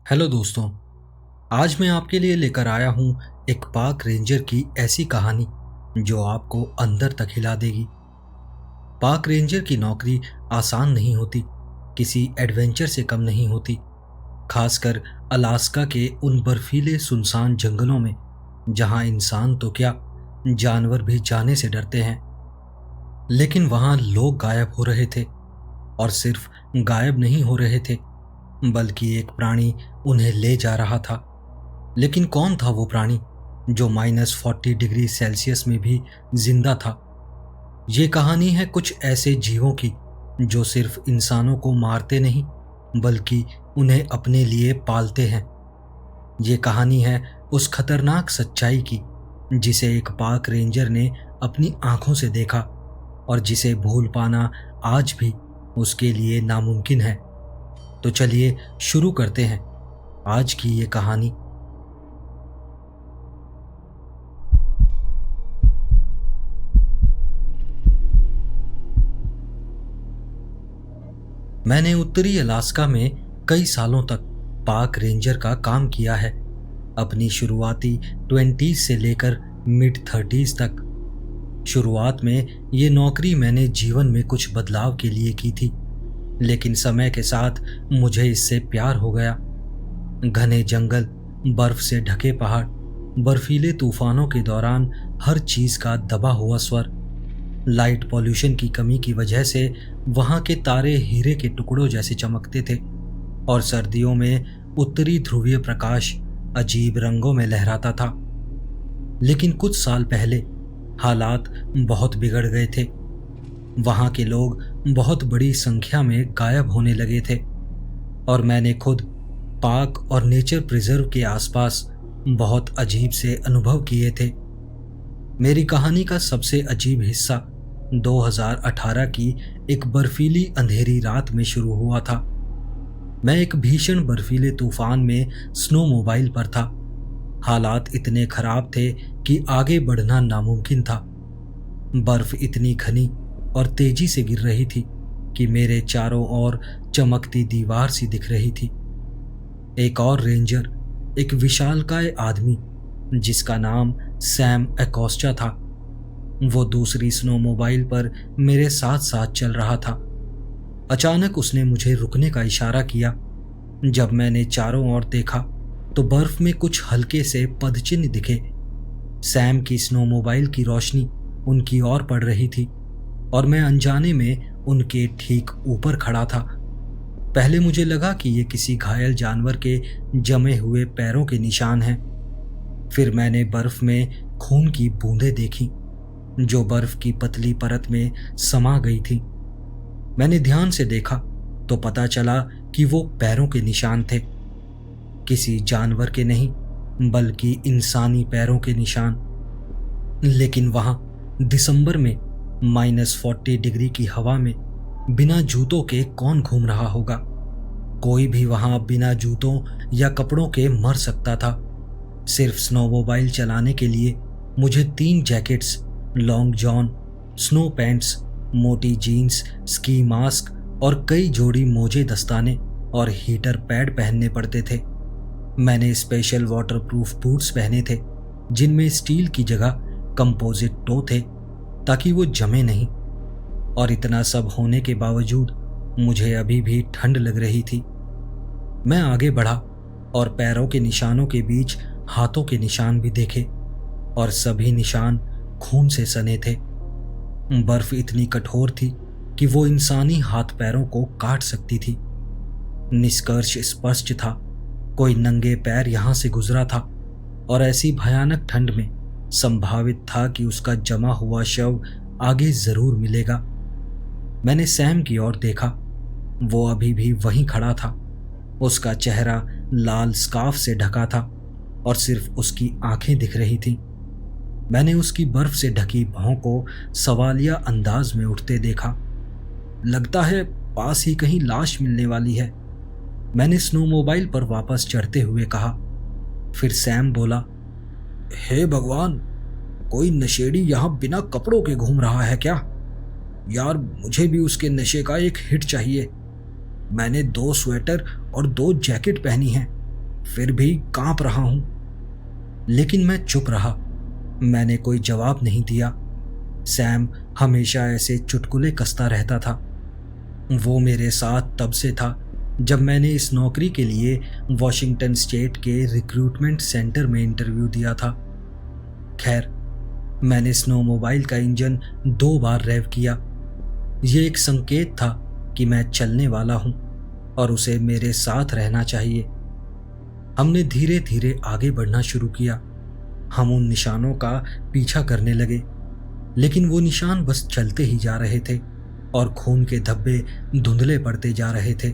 Hello दोस्तों। आज मैं आपके लिए लेकर आया हूँ एक पार्क रेंजर की ऐसी कहानी जो आपको अंदर तक हिला देगी। पार्क रेंजर की नौकरी आसान नहीं होती, किसी एडवेंचर से कम नहीं होती। खासकर अलास्का के उन बर्फीले सुनसान जंगलों में जहाँ इंसान तो क्या, जानवर भी जाने से डरते हैं। लेकिन वहाँ लोग गायब हो रहे थे, और सिर्फ गायब नहीं हो रहे थे बल्कि एक प्राणी उन्हें ले जा रहा था। लेकिन कौन था वो प्राणी जो -40 डिग्री सेल्सियस में भी जिंदा था? ये कहानी है कुछ ऐसे जीवों की जो सिर्फ इंसानों को मारते नहीं बल्कि उन्हें अपने लिए पालते हैं। ये कहानी है उस खतरनाक सच्चाई की जिसे एक पार्क रेंजर ने अपनी आंखों से देखा, और जिसे भूल पाना आज भी उसके लिए नामुमकिन है। तो चलिए शुरू करते हैं आज की ये कहानी। मैंने उत्तरी अलास्का में कई सालों तक पार्क रेंजर का काम किया है, अपनी शुरुआती 20s से लेकर मिड 30s तक। शुरुआत में ये नौकरी मैंने जीवन में कुछ बदलाव के लिए की थी, लेकिन समय के साथ मुझे इससे प्यार हो गया। घने जंगल, बर्फ से ढके पहाड़, बर्फीले तूफानों के दौरान हर चीज का दबा हुआ स्वर, लाइट पॉल्यूशन की कमी की वजह से वहां के तारे हीरे के टुकड़ों जैसे चमकते थे, और सर्दियों में उत्तरी ध्रुवीय प्रकाश अजीब रंगों में लहराता था। लेकिन कुछ साल पहले हालात बहुत बिगड़ गए थे। वहां के लोग बहुत बड़ी संख्या में गायब होने लगे थे, और मैंने खुद पार्क और नेचर प्रिजर्व के आसपास बहुत अजीब से अनुभव किए थे। मेरी कहानी का सबसे अजीब हिस्सा 2018 की एक बर्फीली अंधेरी रात में शुरू हुआ था। मैं एक भीषण बर्फीले तूफान में स्नोमोबाइल पर था। हालात इतने खराब थे कि आगे बढ़ना नामुमकिन था। बर्फ इतनी घनी और तेजी से गिर रही थी कि मेरे चारों ओर चमकती दीवार सी दिख रही थी। एक और रेंजर, एक विशालकाय आदमी जिसका नाम सैम एकोस्टा था, वो दूसरी स्नोमोबाइल पर मेरे साथ साथ चल रहा था। अचानक उसने मुझे रुकने का इशारा किया। जब मैंने चारों ओर देखा तो बर्फ में कुछ हल्के से पदचिन्ह दिखे। सैम की स्नोमोबाइल की रोशनी उनकी ओर पड़ रही थी, और मैं अनजाने में उनके ठीक ऊपर खड़ा था। पहले मुझे लगा कि ये किसी घायल जानवर के जमे हुए पैरों के निशान हैं। फिर मैंने बर्फ में खून की बूंदें देखी जो बर्फ की पतली परत में समा गई थी। मैंने ध्यान से देखा तो पता चला कि वो पैरों के निशान थे, किसी जानवर के नहीं बल्कि इंसानी पैरों के निशान। लेकिन वहां दिसंबर में -40 डिग्री की हवा में बिना जूतों के कौन घूम रहा होगा? कोई भी वहां बिना जूतों या कपड़ों के मर सकता था। सिर्फ स्नोमोबाइल चलाने के लिए मुझे 3 jackets, long John, snow pants, मोटी जीन्स, स्की मास्क और कई जोड़ी मोजे दस्ताने और हीटर पैड पहनने पड़ते थे। मैंने स्पेशल वाटरप्रूफ बूट्स पहने थे जिनमें स्टील की जगह कंपोजिट टो थे ताकि वो जमे नहीं। और इतना सब होने के बावजूद मुझे अभी भी ठंड लग रही थी। मैं आगे बढ़ा और पैरों के निशानों के बीच हाथों के निशान भी देखे, और सभी निशान खून से सने थे। बर्फ इतनी कठोर थी कि वो इंसानी हाथ पैरों को काट सकती थी। निष्कर्ष स्पष्ट था, कोई नंगे पैर यहां से गुजरा था, और ऐसी भयानक ठंड में संभावित था कि उसका जमा हुआ शव आगे जरूर मिलेगा। मैंने सैम की ओर देखा। वो अभी भी वहीं खड़ा था। उसका चेहरा लाल स्कार्फ से ढका था और सिर्फ उसकी आंखें दिख रही थीं। मैंने उसकी बर्फ से ढकी भौं को सवालिया अंदाज में उठते देखा। लगता है पास ही कहीं लाश मिलने वाली है, मैंने स्नोमोबाइल पर वापस चढ़ते हुए कहा। फिर सैम बोला, हे भगवान, कोई नशेड़ी यहां बिना कपड़ों के घूम रहा है क्या? यार, मुझे भी उसके नशे का एक हिट चाहिए। मैंने 2 स्वेटर और 2 जैकेट पहनी हैं, फिर भी कांप रहा हूं। लेकिन मैं चुप रहा। मैंने कोई जवाब नहीं दिया। सैम हमेशा ऐसे चुटकुले कसता रहता था। वो मेरे साथ तब से था जब मैंने इस नौकरी के लिए वॉशिंगटन स्टेट के रिक्रूटमेंट सेंटर में इंटरव्यू दिया था। खैर, मैंने स्नोमोबाइल का इंजन 2 बार रेव किया। ये एक संकेत था कि मैं चलने वाला हूं और उसे मेरे साथ रहना चाहिए। हमने धीरे धीरे आगे बढ़ना शुरू किया। हम उन निशानों का पीछा करने लगे, लेकिन वो निशान बस चलते ही जा रहे थे और खून के धब्बे धुंधले पड़ते जा रहे थे।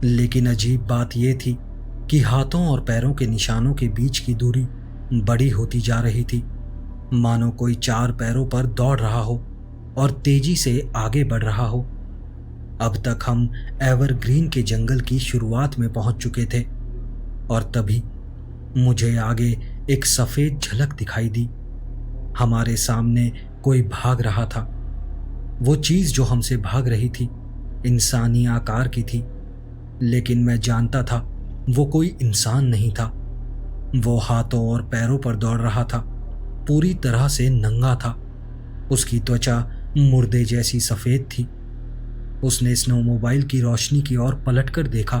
लेकिन अजीब बात यह थी कि हाथों और पैरों के निशानों के बीच की दूरी बड़ी होती जा रही थी, मानो कोई 4 पैरों पर दौड़ रहा हो और तेजी से आगे बढ़ रहा हो। अब तक हम एवरग्रीन के जंगल की शुरुआत में पहुंच चुके थे और तभी मुझे आगे एक सफेद झलक दिखाई दी। हमारे सामने कोई भाग रहा था। वो चीज जो हमसे भाग रही थी इंसानी आकार की थी, लेकिन मैं जानता था वो कोई इंसान नहीं था। वो हाथों और पैरों पर दौड़ रहा था, पूरी तरह से नंगा था। उसकी त्वचा मुर्दे जैसी सफेद थी। उसने स्नोमोबाइल की रोशनी की ओर पलटकर देखा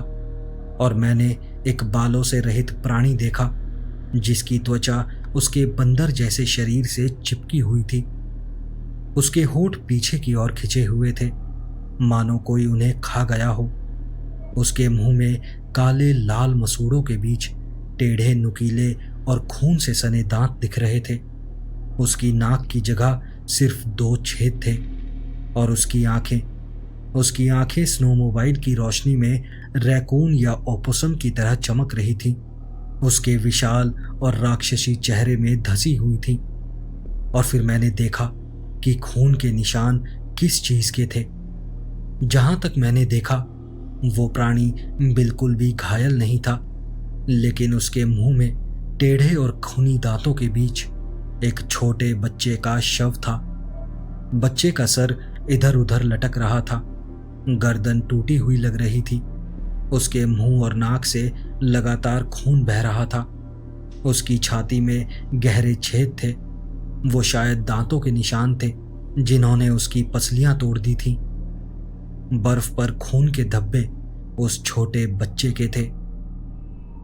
और मैंने एक बालों से रहित प्राणी देखा जिसकी त्वचा उसके बंदर जैसे शरीर से चिपकी हुई थी। उसके होंठ पीछे की ओर खिंचे हुए थे, मानो कोई उन्हें खा गया हो। उसके मुंह में काले लाल मसूड़ों के बीच टेढ़े नुकीले और खून से सने दांत दिख रहे थे। उसकी नाक की जगह सिर्फ 2 छेद थे और उसकी आंखें स्नोमोबाइल की रोशनी में रैकून या ओपोसम की तरह चमक रही थी। उसके विशाल और राक्षसी चेहरे में धसी हुई थी। और फिर मैंने देखा कि खून के निशान किस चीज के थे। जहां तक मैंने देखा वो प्राणी बिल्कुल भी घायल नहीं था, लेकिन उसके मुंह में टेढ़े और खूनी दांतों के बीच एक छोटे बच्चे का शव था। बच्चे का सर इधर उधर लटक रहा था, गर्दन टूटी हुई लग रही थी। उसके मुंह और नाक से लगातार खून बह रहा था। उसकी छाती में गहरे छेद थे। वो शायद दांतों के निशान थे जिन्होंने उसकी पसलियां तोड़ दी थी। बर्फ पर खून के धब्बे उस छोटे बच्चे के थे।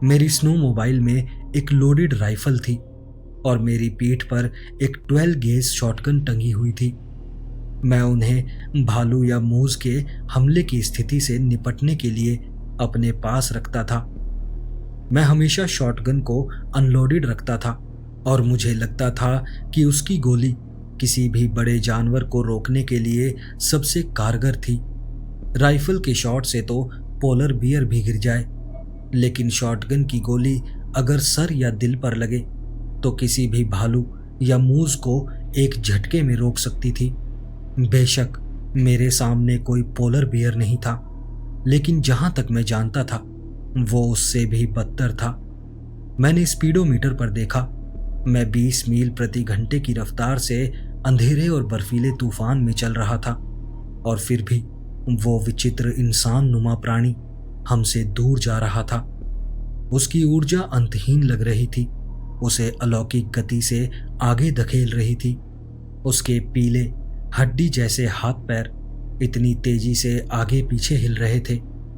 मेरी स्नोमोबाइल में एक लोडेड राइफल थी और मेरी पीठ पर एक 12 गेज शॉटगन टंगी हुई थी। मैं उन्हें भालू या मूस के हमले की स्थिति से निपटने के लिए अपने पास रखता था। मैं हमेशा शॉटगन को अनलोडेड रखता था और मुझे लगता था कि उसकी गोली किसी भी बड़े जानवर को रोकने के लिए सबसे कारगर थी। राइफल के शॉट से तो पोलर बियर भी गिर जाए, लेकिन शॉटगन की गोली अगर सर या दिल पर लगे तो किसी भी भालू या मूस को एक झटके में रोक सकती थी। बेशक मेरे सामने कोई पोलर बियर नहीं था, लेकिन जहां तक मैं जानता था वो उससे भी बदतर था। मैंने स्पीडोमीटर पर देखा। मैं 20 मील प्रति घंटे की रफ्तार से अंधेरे और बर्फीले तूफान में चल रहा था और फिर भी वो विचित्र इंसान नुमा प्राणी हमसे दूर जा रहा था। उसकी ऊर्जा अंतहीन लग रही थी, उसे अलौकिक गति से आगे धकेल रही थी। उसके पीले हड्डी जैसे हाथ पैर इतनी तेजी से आगे पीछे हिल रहे थे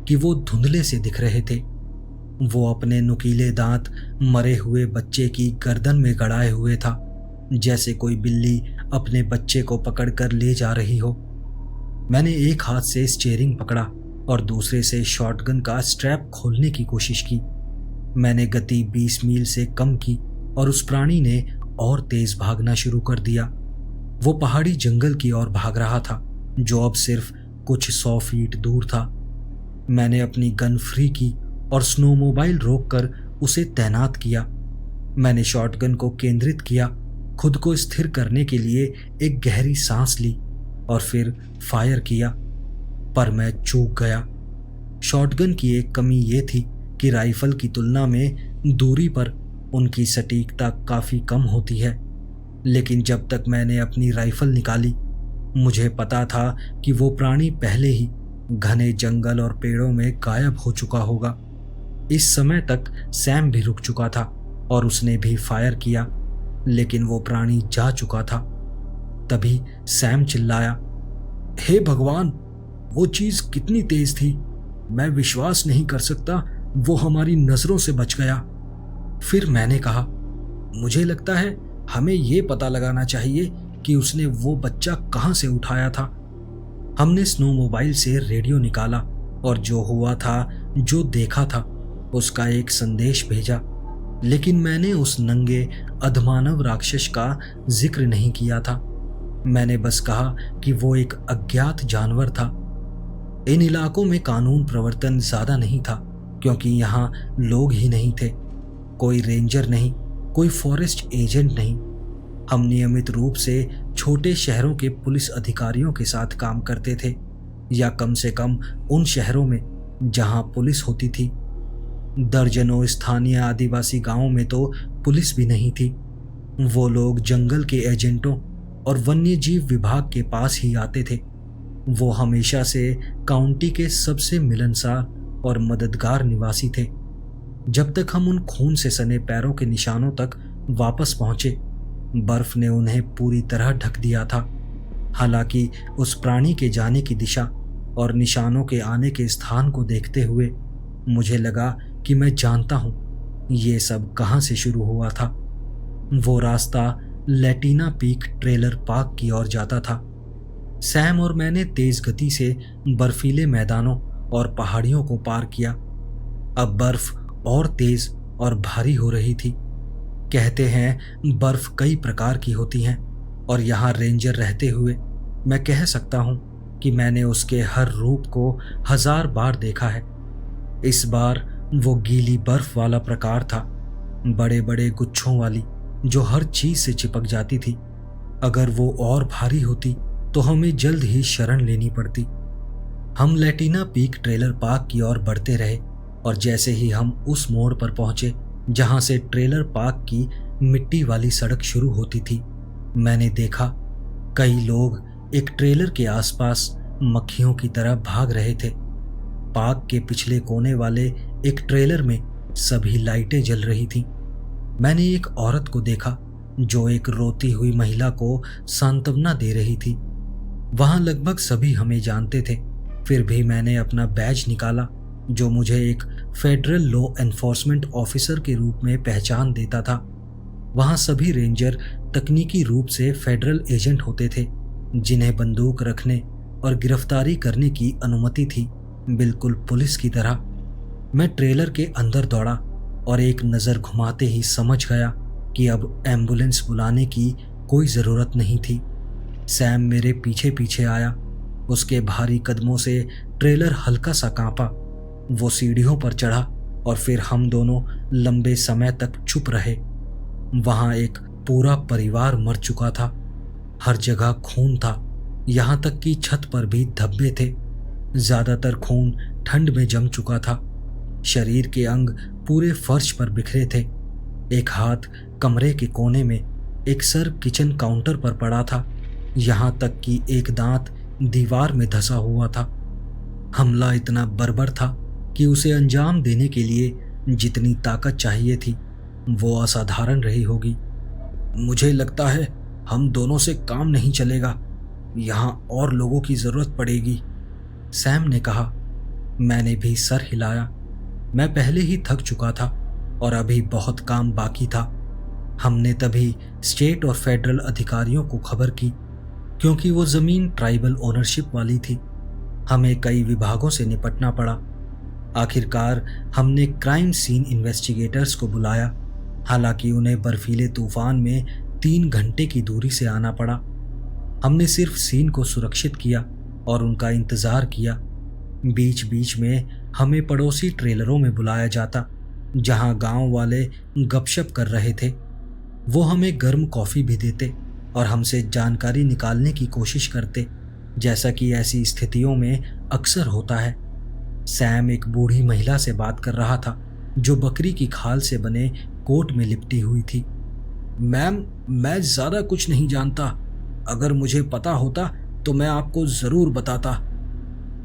कि वो धुंधले से दिख रहे थे। वो अपने नुकीले दांत मरे हुए बच्चे की गर्दन में गड़ाए हुए था, जैसे कोई बिल्ली अपने बच्चे को पकड़कर ले जा रही हो। मैंने एक हाथ से स्टीयरिंग पकड़ा और दूसरे से शॉटगन का स्ट्रैप खोलने की कोशिश की। मैंने गति 20 मील से कम की और उस प्राणी ने और तेज भागना शुरू कर दिया। वो पहाड़ी जंगल की ओर भाग रहा था जो अब सिर्फ कुछ 100 फीट दूर था। मैंने अपनी गन फ्री की और स्नोमोबाइल रोककर उसे तैनात किया। मैंने शॉटगन को केंद्रित किया, खुद को स्थिर करने के लिए एक गहरी सांस ली और फिर फायर किया, पर मैं चूक गया। शॉटगन की एक कमी ये थी कि राइफल की तुलना में दूरी पर उनकी सटीकता काफ़ी कम होती है, लेकिन जब तक मैंने अपनी राइफल निकाली मुझे पता था कि वो प्राणी पहले ही घने जंगल और पेड़ों में गायब हो चुका होगा। इस समय तक सैम भी रुक चुका था और उसने भी फायर किया, लेकिन वो प्राणी जा चुका था। तभी सैम चिल्लाया, हे भगवान, वो चीज कितनी तेज थी! मैं विश्वास नहीं कर सकता वो हमारी नजरों से बच गया। फिर मैंने कहा, मुझे लगता है हमें ये पता लगाना चाहिए कि उसने वो बच्चा कहाँ से उठाया था। हमने स्नोमोबाइल से रेडियो निकाला और जो हुआ था, जो देखा था, उसका एक संदेश भेजा, लेकिन मैंने उस नंगे अधमानव राक्षस का जिक्र नहीं किया था। मैंने बस कहा कि वो एक अज्ञात जानवर था। इन इलाकों में कानून प्रवर्तन ज्यादा नहीं था, क्योंकि यहाँ लोग ही नहीं थे। कोई रेंजर नहीं, कोई फॉरेस्ट एजेंट नहीं। हम नियमित रूप से छोटे शहरों के पुलिस अधिकारियों के साथ काम करते थे, या कम से कम उन शहरों में जहां पुलिस होती थी। दर्जनों स्थानीय आदिवासी गांवों में तो पुलिस भी नहीं थी। वो लोग जंगल के एजेंटों और वन्यजीव विभाग के पास ही आते थे। वो हमेशा से काउंटी के सबसे मिलनसार और मददगार निवासी थे, जब तक हम उन खून से सने पैरों के निशानों तक वापस पहुंचे। बर्फ ने उन्हें पूरी तरह ढक दिया था। हालांकि उस प्राणी के जाने की दिशा और निशानों के आने के स्थान को देखते हुए मुझे लगा कि मैं जानता हूं ये सब कहां से शुरू हुआ था। वो रास्ता लैटिना पीक ट्रेलर पार्क की ओर जाता था। सैम और मैंने तेज गति से बर्फीले मैदानों और पहाड़ियों को पार किया। अब बर्फ और तेज और भारी हो रही थी। कहते हैं बर्फ कई प्रकार की होती हैं, और यहाँ रेंजर रहते हुए मैं कह सकता हूँ कि मैंने उसके हर रूप को 1000 बार देखा है। इस बार वो गीली बर्फ वाला प्रकार था, बड़े बड़े गुच्छों वाली, जो हर चीज से चिपक जाती थी। अगर वो और भारी होती तो हमें जल्द ही शरण लेनी पड़ती। हम लैटिना पीक ट्रेलर पार्क की ओर बढ़ते रहे, और जैसे ही हम उस मोड़ पर पहुंचे जहां से ट्रेलर पार्क की मिट्टी वाली सड़क शुरू होती थी, मैंने देखा कई लोग एक ट्रेलर के आसपास मक्खियों की तरह भाग रहे थे। पार्क के पिछले कोने वाले एक ट्रेलर में सभी लाइटें जल रही थीं। मैंने एक औरत को देखा जो एक रोती हुई महिला को सांत्वना दे रही थी। वहां लगभग सभी हमें जानते थे, फिर भी मैंने अपना बैज निकाला जो मुझे एक फेडरल लॉ एनफोर्समेंट ऑफिसर के रूप में पहचान देता था। वहां सभी रेंजर तकनीकी रूप से फेडरल एजेंट होते थे, जिन्हें बंदूक रखने और गिरफ्तारी करने की अनुमति थी, बिल्कुल पुलिस की तरह। मैं ट्रेलर के अंदर दौड़ा और एक नज़र घुमाते ही समझ गया कि अब एम्बुलेंस बुलाने की कोई ज़रूरत नहीं थी। सैम मेरे पीछे पीछे आया। उसके भारी कदमों से ट्रेलर हल्का सा कांपा। वो सीढ़ियों पर चढ़ा और फिर हम दोनों लंबे समय तक चुप रहे। वहां एक पूरा परिवार मर चुका था। हर जगह खून था, यहाँ तक कि छत पर भी धब्बे थे। ज्यादातर खून ठंड में जम चुका था। शरीर के अंग पूरे फर्श पर बिखरे थे। एक हाथ कमरे के कोने में, एक सर किचन काउंटर पर पड़ा था, यहाँ तक कि एक दांत दीवार में धंसा हुआ था। हमला इतना बर्बर था कि उसे अंजाम देने के लिए जितनी ताकत चाहिए थी वो असाधारण रही होगी। मुझे लगता है हम दोनों से काम नहीं चलेगा, यहाँ और लोगों की जरूरत पड़ेगी, सैम ने कहा। मैंने भी सर हिलाया। मैं पहले ही थक चुका था और अभी बहुत काम बाकी था। हमने तभी स्टेट और फेडरल अधिकारियों को खबर की, क्योंकि वो जमीन ट्राइबल ओनरशिप वाली थी। हमें कई विभागों से निपटना पड़ा। आखिरकार हमने क्राइम सीन इन्वेस्टिगेटर्स को बुलाया। हालांकि उन्हें बर्फीले तूफान में 3 घंटे की दूरी से आना पड़ा। हमने सिर्फ सीन को सुरक्षित किया और उनका इंतजार किया। बीच बीच में हमें पड़ोसी ट्रेलरों में बुलाया जाता, जहां गांव वाले गपशप कर रहे थे। वो हमें गर्म कॉफी भी देते और हमसे जानकारी निकालने की कोशिश करते, जैसा कि ऐसी स्थितियों में अक्सर होता है। सैम एक बूढ़ी महिला से बात कर रहा था जो बकरी की खाल से बने कोट में लिपटी हुई थी। मैम, मैं ज्यादा कुछ नहीं जानता। अगर मुझे पता होता तो मैं आपको जरूर बताता।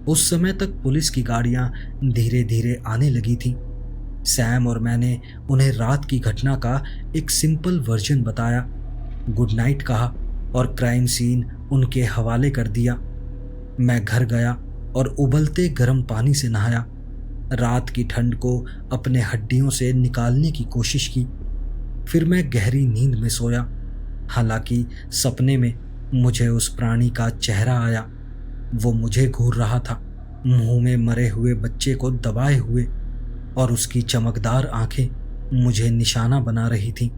उस समय तक पुलिस की गाड़ियां धीरे धीरे आने लगी थीं। सैम और मैंने उन्हें रात की घटना का एक सिंपल वर्जन बताया, गुड नाइट कहा और क्राइम सीन उनके हवाले कर दिया। मैं घर गया और उबलते गर्म पानी से नहाया। रात की ठंड को अपने हड्डियों से निकालने की कोशिश की। फिर मैं गहरी नींद में सोया। हालांकि सपने में मुझे उस प्राणी का चेहरा आया। वो मुझे घूर रहा था, मुंह में मरे हुए बच्चे को दबाए हुए, और उसकी चमकदार आंखें मुझे निशाना बना रही थीं।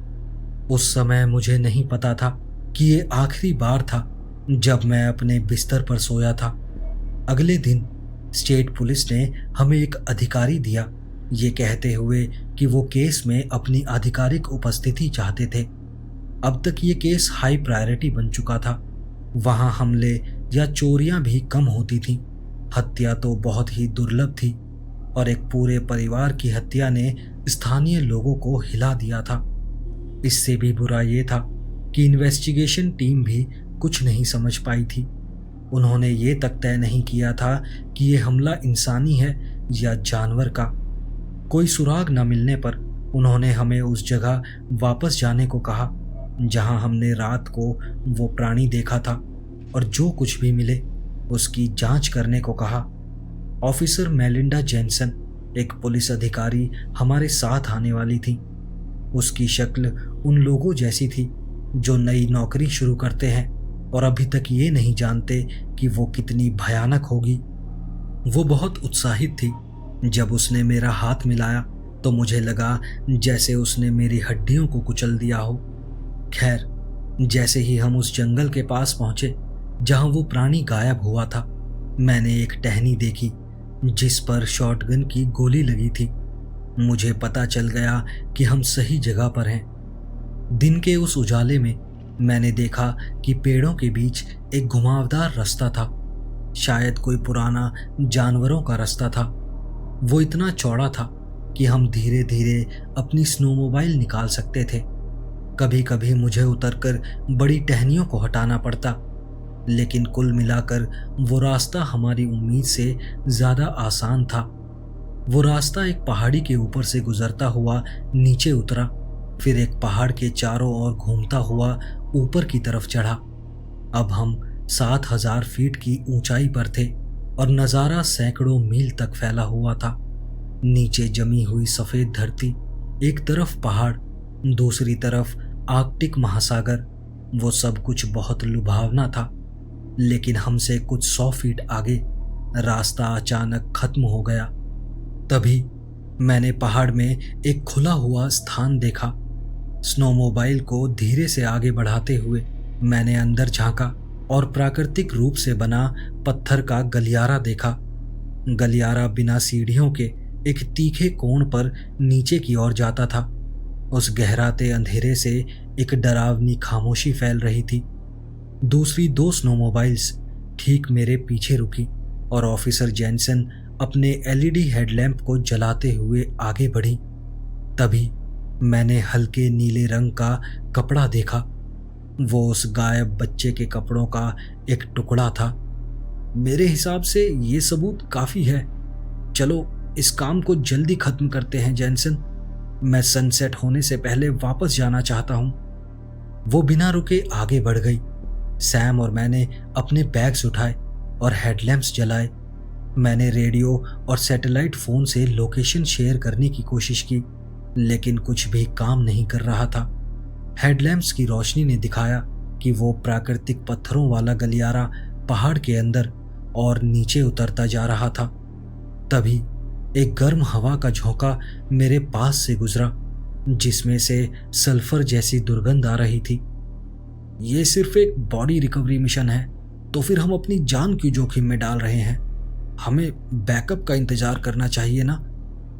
उस समय मुझे नहीं पता था कि ये आखिरी बार था जब मैं अपने बिस्तर पर सोया था। अगले दिन स्टेट पुलिस ने हमें एक अधिकारी दिया, ये कहते हुए कि वो केस में अपनी आधिकारिक उपस्थिति चाहते थे। अब तक ये केस हाई प्रायोरिटी बन चुका था। वहां हमले या चोरियां भी कम होती थीं। हत्या तो बहुत ही दुर्लभ थी, और एक पूरे परिवार की हत्या ने स्थानीय लोगों को हिला दिया था। इससे भी बुरा ये था कि इन्वेस्टिगेशन टीम भी कुछ नहीं समझ पाई थी। उन्होंने ये तक तय नहीं किया था कि ये हमला इंसानी है या जानवर का। कोई सुराग न मिलने पर उन्होंने हमें उस जगह वापस जाने को कहा जहां हमने रात को वो प्राणी देखा था, और जो कुछ भी मिले उसकी जांच करने को कहा। ऑफिसर मेलिंडा जेनसन, एक पुलिस अधिकारी, हमारे साथ आने वाली थी। उसकी शक्ल उन लोगों जैसी थी जो नई नौकरी शुरू करते हैं और अभी तक ये नहीं जानते कि वो कितनी भयानक होगी। वो बहुत उत्साहित थी। जब उसने मेरा हाथ मिलाया तो मुझे लगा जैसे उसने मेरी हड्डियों को कुचल दिया हो। खैर, जैसे ही हम उस जंगल के पास पहुंचे जहां वो प्राणी गायब हुआ था, मैंने एक टहनी देखी जिस पर शॉटगन की गोली लगी थी। मुझे पता चल गया कि हम सही जगह पर हैं। दिन के उस उजाले में मैंने देखा कि पेड़ों के बीच एक घुमावदार रास्ता था। शायद कोई पुराना जानवरों का रास्ता था। वो इतना चौड़ा था कि हम धीरे धीरे अपनी स्नोमोबाइल निकाल सकते थे। कभी कभी मुझे उतरकर बड़ी टहनियों को हटाना पड़ता, लेकिन कुल मिलाकर वो रास्ता हमारी उम्मीद से ज्यादा आसान था। वो रास्ता एक पहाड़ी के ऊपर से गुजरता हुआ नीचे उतरा, फिर एक पहाड़ के चारों ओर घूमता हुआ ऊपर की तरफ चढ़ा। अब हम 7,000 फीट की ऊंचाई पर थे और नज़ारा सैकड़ों मील तक फैला हुआ था। नीचे जमी हुई सफ़ेद धरती, एक तरफ पहाड़, दूसरी तरफ आर्कटिक महासागर। वो सब कुछ बहुत लुभावना था। लेकिन हमसे कुछ 100 फीट आगे रास्ता अचानक खत्म हो गया। तभी मैंने पहाड़ में एक खुला हुआ स्थान देखा। स्नोमोबाइल को धीरे से आगे बढ़ाते हुए मैंने अंदर झांका और प्राकृतिक रूप से बना पत्थर का गलियारा देखा। गलियारा बिना सीढ़ियों के एक तीखे कोण पर नीचे की ओर जाता था। उस गहराते अंधेरे से एक डरावनी खामोशी फैल रही थी। दूसरी 2 स्नोमोबाइल्स ठीक मेरे पीछे रुकी और ऑफिसर जेनसन अपने एलईडी हेडलैम्प को जलाते हुए आगे बढ़ी। तभी मैंने हल्के नीले रंग का कपड़ा देखा। वो उस गायब बच्चे के कपड़ों का एक टुकड़ा था। मेरे हिसाब से ये सबूत काफी है। चलो इस काम को जल्दी खत्म करते हैं जेनसन। मैं सनसेट होने से पहले वापस जाना चाहता हूं। वो बिना रुके आगे बढ़ गई। सैम और मैंने अपने बैग्स उठाए और हेडलैम्प्स जलाए। मैंने रेडियो और सैटेलाइट फोन से लोकेशन शेयर करने की कोशिश की, लेकिन कुछ भी काम नहीं कर रहा था। हेडलैम्प्स की रोशनी ने दिखाया कि वो प्राकृतिक पत्थरों वाला गलियारा पहाड़ के अंदर और नीचे उतरता जा रहा था। तभी एक गर्म हवा का झोंका मेरे पास से गुजरा, जिसमें से सल्फर जैसी दुर्गंध आ रही थी। ये सिर्फ एक बॉडी रिकवरी मिशन है, तो फिर हम अपनी जान क्यों जोखिम में डाल रहे हैं? हमें बैकअप का इंतजार करना चाहिए ना।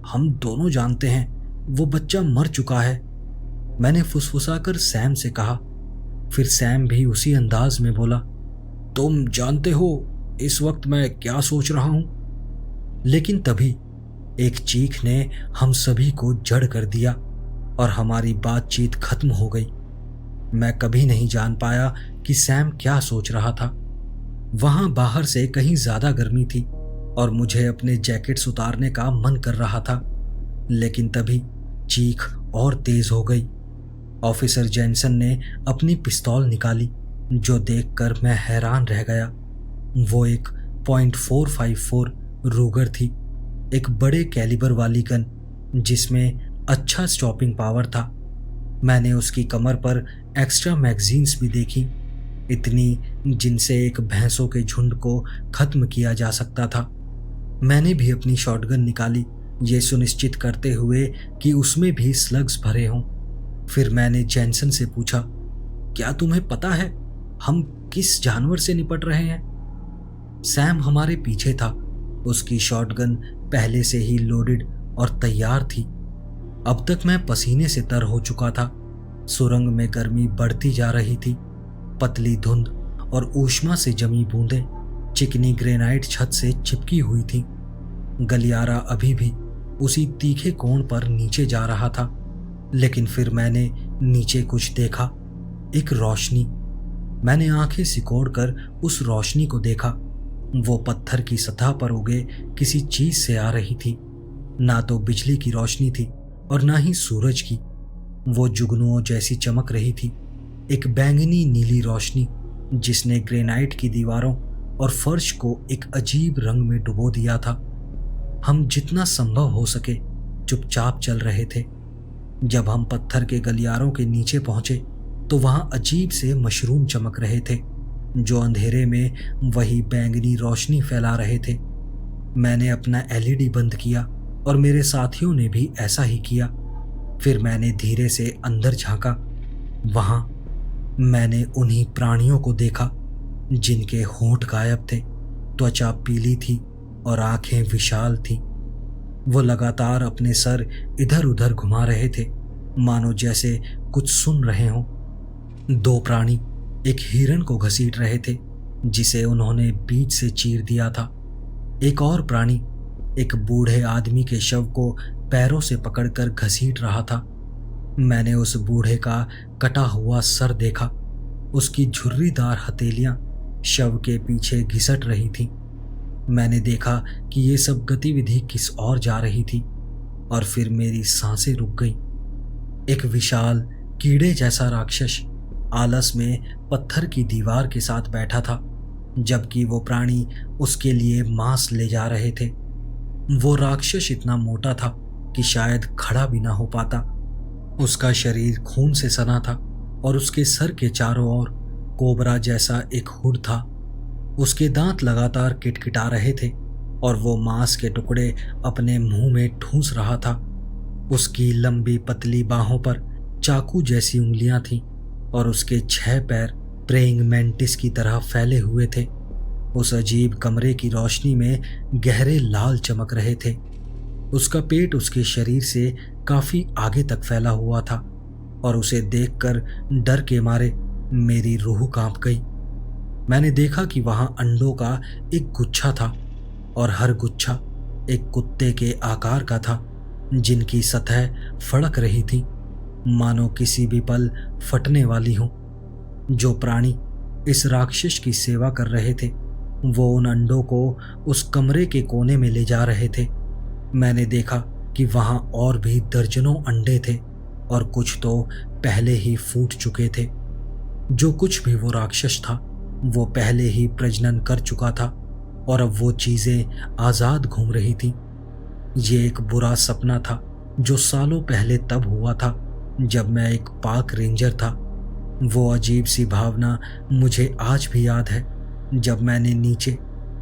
हम दोनों जानते हैं वो बच्चा मर चुका है, मैंने फुसफुसाकर सैम से कहा। फिर सैम भी उसी अंदाज में बोला, तुम जानते हो इस वक्त मैं क्या सोच रहा हूं? लेकिन तभी एक चीख ने हम सभी को जड़ कर दिया और हमारी बातचीत खत्म हो गई। मैं कभी नहीं जान पाया कि सैम क्या सोच रहा था। वहां बाहर से कहीं ज्यादा गर्मी थी और मुझे अपने जैकेट्स उतारने का मन कर रहा था। लेकिन तभी चीख और तेज हो गई। ऑफिसर जैनसन ने अपनी पिस्तौल निकाली, जो देखकर मैं हैरान रह गया। वो एक .454 रूगर थी, एक बड़े कैलिबर वाली गन जिसमें अच्छा स्टॉपिंग पावर था। मैंने उसकी कमर पर एक्स्ट्रा मैगजीन्स भी देखी, इतनी जिनसे एक भैंसों के झुंड को खत्म किया जा सकता था। मैंने भी अपनी शॉटगन निकाली, ये सुनिश्चित करते हुए कि उसमें भी स्लग्स भरे हों। फिर मैंने जैनसन से पूछा, क्या तुम्हें पता है हम किस जानवर से निपट रहे हैं? सैम हमारे पीछे था, उसकी शॉटगन पहले से ही लोडेड और तैयार थी। अब तक मैं पसीने से तर हो चुका था। सुरंग में गर्मी बढ़ती जा रही थी। पतली धुंध और ऊष्मा से जमी बूंदें चिकनी ग्रेनाइट छत से चिपकी हुई थी। गलियारा अभी भी उसी तीखे कोण पर नीचे जा रहा था, लेकिन फिर मैंने नीचे कुछ देखा, एक रोशनी। मैंने आंखें सिकोड़कर उस रोशनी को देखा। वो पत्थर की सतह पर उगे किसी चीज से आ रही थी। ना तो बिजली की रोशनी थी और ना ही सूरज की। वो जुगनुओं जैसी चमक रही थी, एक बैंगनी नीली रोशनी जिसने ग्रेनाइट की दीवारों और फर्श को एक अजीब रंग में डुबो दिया था। हम जितना संभव हो सके चुपचाप चल रहे थे। जब हम पत्थर के गलियारों के नीचे पहुंचे तो वहां अजीब से मशरूम चमक रहे थे, जो अंधेरे में वही बैंगनी रोशनी फैला रहे थे। मैंने अपना एलईडी बंद किया और मेरे साथियों ने भी ऐसा ही किया। फिर मैंने धीरे से अंदर झांका। वहां मैंने उन्हीं प्राणियों को देखा जिनके होंठ गायब थे, त्वचा पीली थी और आंखें विशाल थीं। वो लगातार अपने सर इधर उधर घुमा रहे थे, मानो जैसे कुछ सुन रहे हों। दो प्राणी एक हिरण को घसीट रहे थे, जिसे उन्होंने बीच से चीर दिया था। एक और प्राणी एक बूढ़े आदमी के शव को पैरों से पकड़कर घसीट रहा था। मैंने उस बूढ़े का कटा हुआ सर देखा। उसकी झुर्रीदार हथेलियां शव के पीछे घिसट रही थीं। मैंने देखा कि ये सब गतिविधि किस ओर जा रही थी, और फिर मेरी सांसें रुक गईं। एक विशाल कीड़े जैसा राक्षस आलस में पत्थर की दीवार के साथ बैठा था, जबकि वो प्राणी उसके लिए मांस ले जा रहे थे। वो राक्षस इतना मोटा था कि शायद खड़ा भी ना हो पाता। उसका शरीर खून से सना था और उसके सर के चारों ओर कोबरा जैसा एक हुड था। उसके दांत लगातार किटकिटा रहे थे और वो मांस के टुकड़े अपने मुंह में ठूंस रहा था। उसकी लंबी पतली बाहों पर चाकू जैसी उंगलियां थीं और उसके 6 पैर प्रेइंग मैंटिस की तरह फैले हुए थे। उस अजीब कमरे की रोशनी में गहरे लाल चमक रहे थे। उसका पेट उसके शरीर से काफी आगे तक फैला हुआ था और उसे देखकर डर के मारे मेरी रूह कांप गई। मैंने देखा कि वहां अंडों का एक गुच्छा था और हर गुच्छा एक कुत्ते के आकार का था, जिनकी सतह फड़क रही थी, मानो किसी भी पल फटने वाली हो। जो प्राणी इस राक्षस की सेवा कर रहे थे वो उन अंडों को उस कमरे के कोने में ले जा रहे थे। मैंने देखा कि वहां और भी दर्जनों अंडे थे और कुछ तो पहले ही फूट चुके थे। जो कुछ भी वो राक्षस था वो पहले ही प्रजनन कर चुका था और अब वो चीजें आजाद घूम रही थी। ये एक बुरा सपना था जो सालों पहले तब हुआ था जब मैं एक पार्क रेंजर था। वो अजीब सी भावना मुझे आज भी याद है जब मैंने नीचे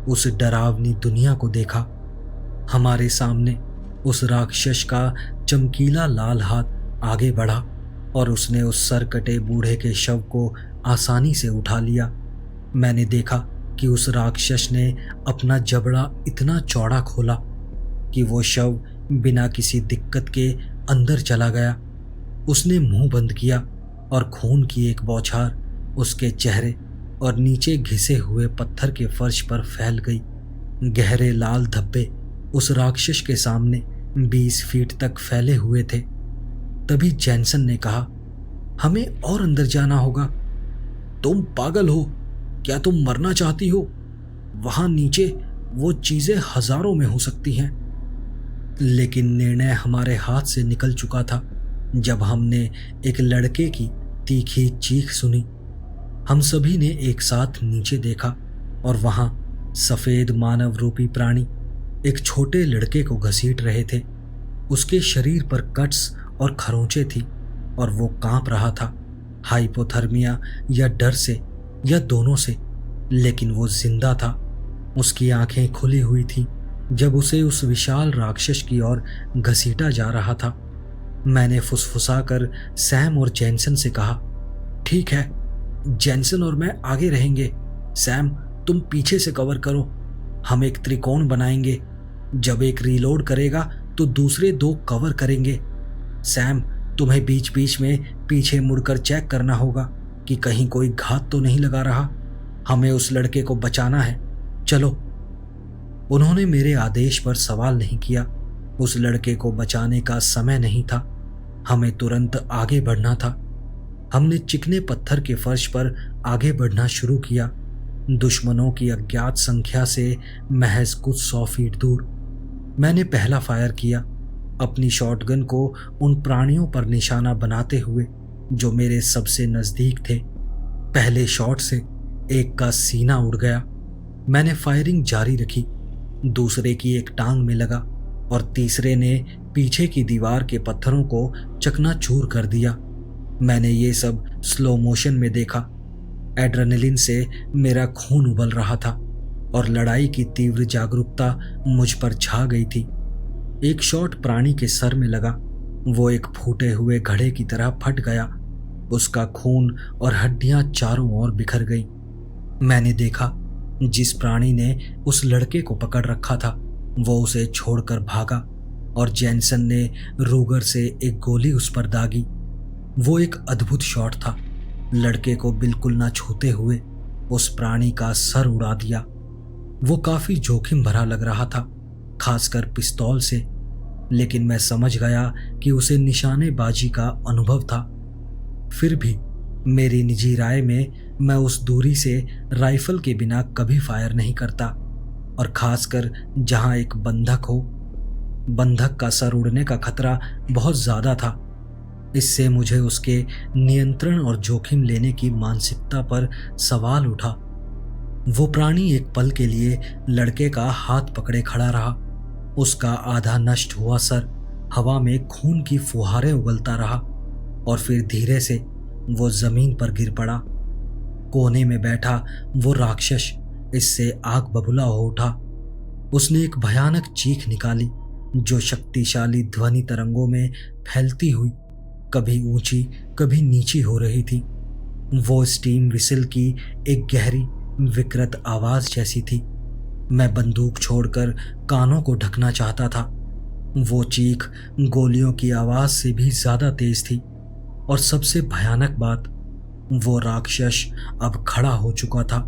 उस डरावनी दुनिया को देखा। हमारे सामने उस राक्षस का चमकीला लाल हाथ आगे बढ़ा और उसने उस सर कटे बूढ़े के शव को आसानी से उठा लिया। मैंने देखा कि उस राक्षस ने अपना जबड़ा इतना चौड़ा खोला कि वो शव बिना किसी दिक्कत के अंदर चला गया। उसने मुंह बंद किया और खून की एक बौछार उसके चेहरे और नीचे घिसे हुए पत्थर के फर्श पर फैल गई। गहरे लाल धब्बे उस राक्षस के सामने 20 फीट तक फैले हुए थे। तभी जैनसन ने कहा, हमें और अंदर जाना होगा। तुम पागल हो? क्या तुम मरना चाहती हो? वहां नीचे वो चीजें हजारों में हो सकती हैं। लेकिन निर्णय हमारे हाथ से निकल चुका था जब हमने एक लड़के की तीखी चीख सुनी। हम सभी ने एक साथ नीचे देखा और वहां सफेद मानव रूपी प्राणी एक छोटे लड़के को घसीट रहे थे। उसके शरीर पर कट्स और खरोंचे थी और वो कांप रहा था, हाइपोथर्मिया या डर से या दोनों से, लेकिन वो जिंदा था। उसकी आंखें खुली हुई थी जब उसे उस विशाल राक्षस की ओर घसीटा जा रहा था। मैंने फुसफुसाकर सैम और जैनसन से कहा, ठीक है, जैनसन और मैं आगे रहेंगे, सैम तुम पीछे से कवर करो। हम एक त्रिकोण बनाएंगे, जब एक रीलोड करेगा तो दूसरे दो कवर करेंगे। सैम तुम्हें बीच बीच में पीछे मुड़कर चेक करना होगा कि कहीं कोई घात तो नहीं लगा रहा। हमें उस लड़के को बचाना है, चलो। उन्होंने मेरे आदेश पर सवाल नहीं किया। उस लड़के को बचाने का समय नहीं था, हमें तुरंत आगे बढ़ना था। हमने चिकने पत्थर के फर्श पर आगे बढ़ना शुरू किया, दुश्मनों की अज्ञात संख्या से महज कुछ 100 फीट दूर। मैंने पहला फायर किया, अपनी शॉटगन को उन प्राणियों पर निशाना बनाते हुए जो मेरे सबसे नजदीक थे। पहले शॉट से एक का सीना उड़ गया। मैंने फायरिंग जारी रखी, दूसरे की एक टांग में लगा और तीसरे ने पीछे की दीवार के पत्थरों को चकनाचूर कर दिया। मैंने ये सब स्लो मोशन में देखा। एड्रेनलिन से मेरा खून उबल रहा था और लड़ाई की तीव्र जागरूकता मुझ पर छा गई थी। एक शॉट प्राणी के सर में लगा, वो एक फूटे हुए घड़े की तरह फट गया। उसका खून और हड्डियां चारों ओर बिखर गई। मैंने देखा जिस प्राणी ने उस लड़के को पकड़ रखा था वो उसे छोड़कर भागा और जैनसन ने रूगर से एक गोली उस पर दागी। वो एक अद्भुत शॉट था, लड़के को बिल्कुल ना छूते हुए उस प्राणी का सर उड़ा दिया। वो काफी जोखिम भरा लग रहा था, खासकर पिस्तौल से, लेकिन मैं समझ गया कि उसे निशानेबाजी का अनुभव था। फिर भी मेरी निजी राय में मैं उस दूरी से राइफल के बिना कभी फायर नहीं करता, और खासकर जहां एक बंधक हो। बंधक का सर उड़ने का खतरा बहुत ज्यादा था। इससे मुझे उसके नियंत्रण और जोखिम लेने की मानसिकता पर सवाल उठा। वो प्राणी एक पल के लिए लड़के का हाथ पकड़े खड़ा रहा। उसका आधा नष्ट हुआ सर हवा में खून की फुहारें उगलता रहा और फिर धीरे से वो जमीन पर गिर पड़ा। कोने में बैठा वो राक्षस इससे आग बबूला हो उठा। उसने एक भयानक चीख निकाली जो शक्तिशाली ध्वनि तरंगों में फैलती हुई कभी ऊंची कभी नीची हो रही थी। वो स्टीम विसिल की एक गहरी विकृत आवाज जैसी थी। मैं बंदूक छोड़कर कानों को ढकना चाहता था। वो चीख गोलियों की आवाज से भी ज्यादा तेज थी, और सबसे भयानक बात, वो राक्षस अब खड़ा हो चुका था।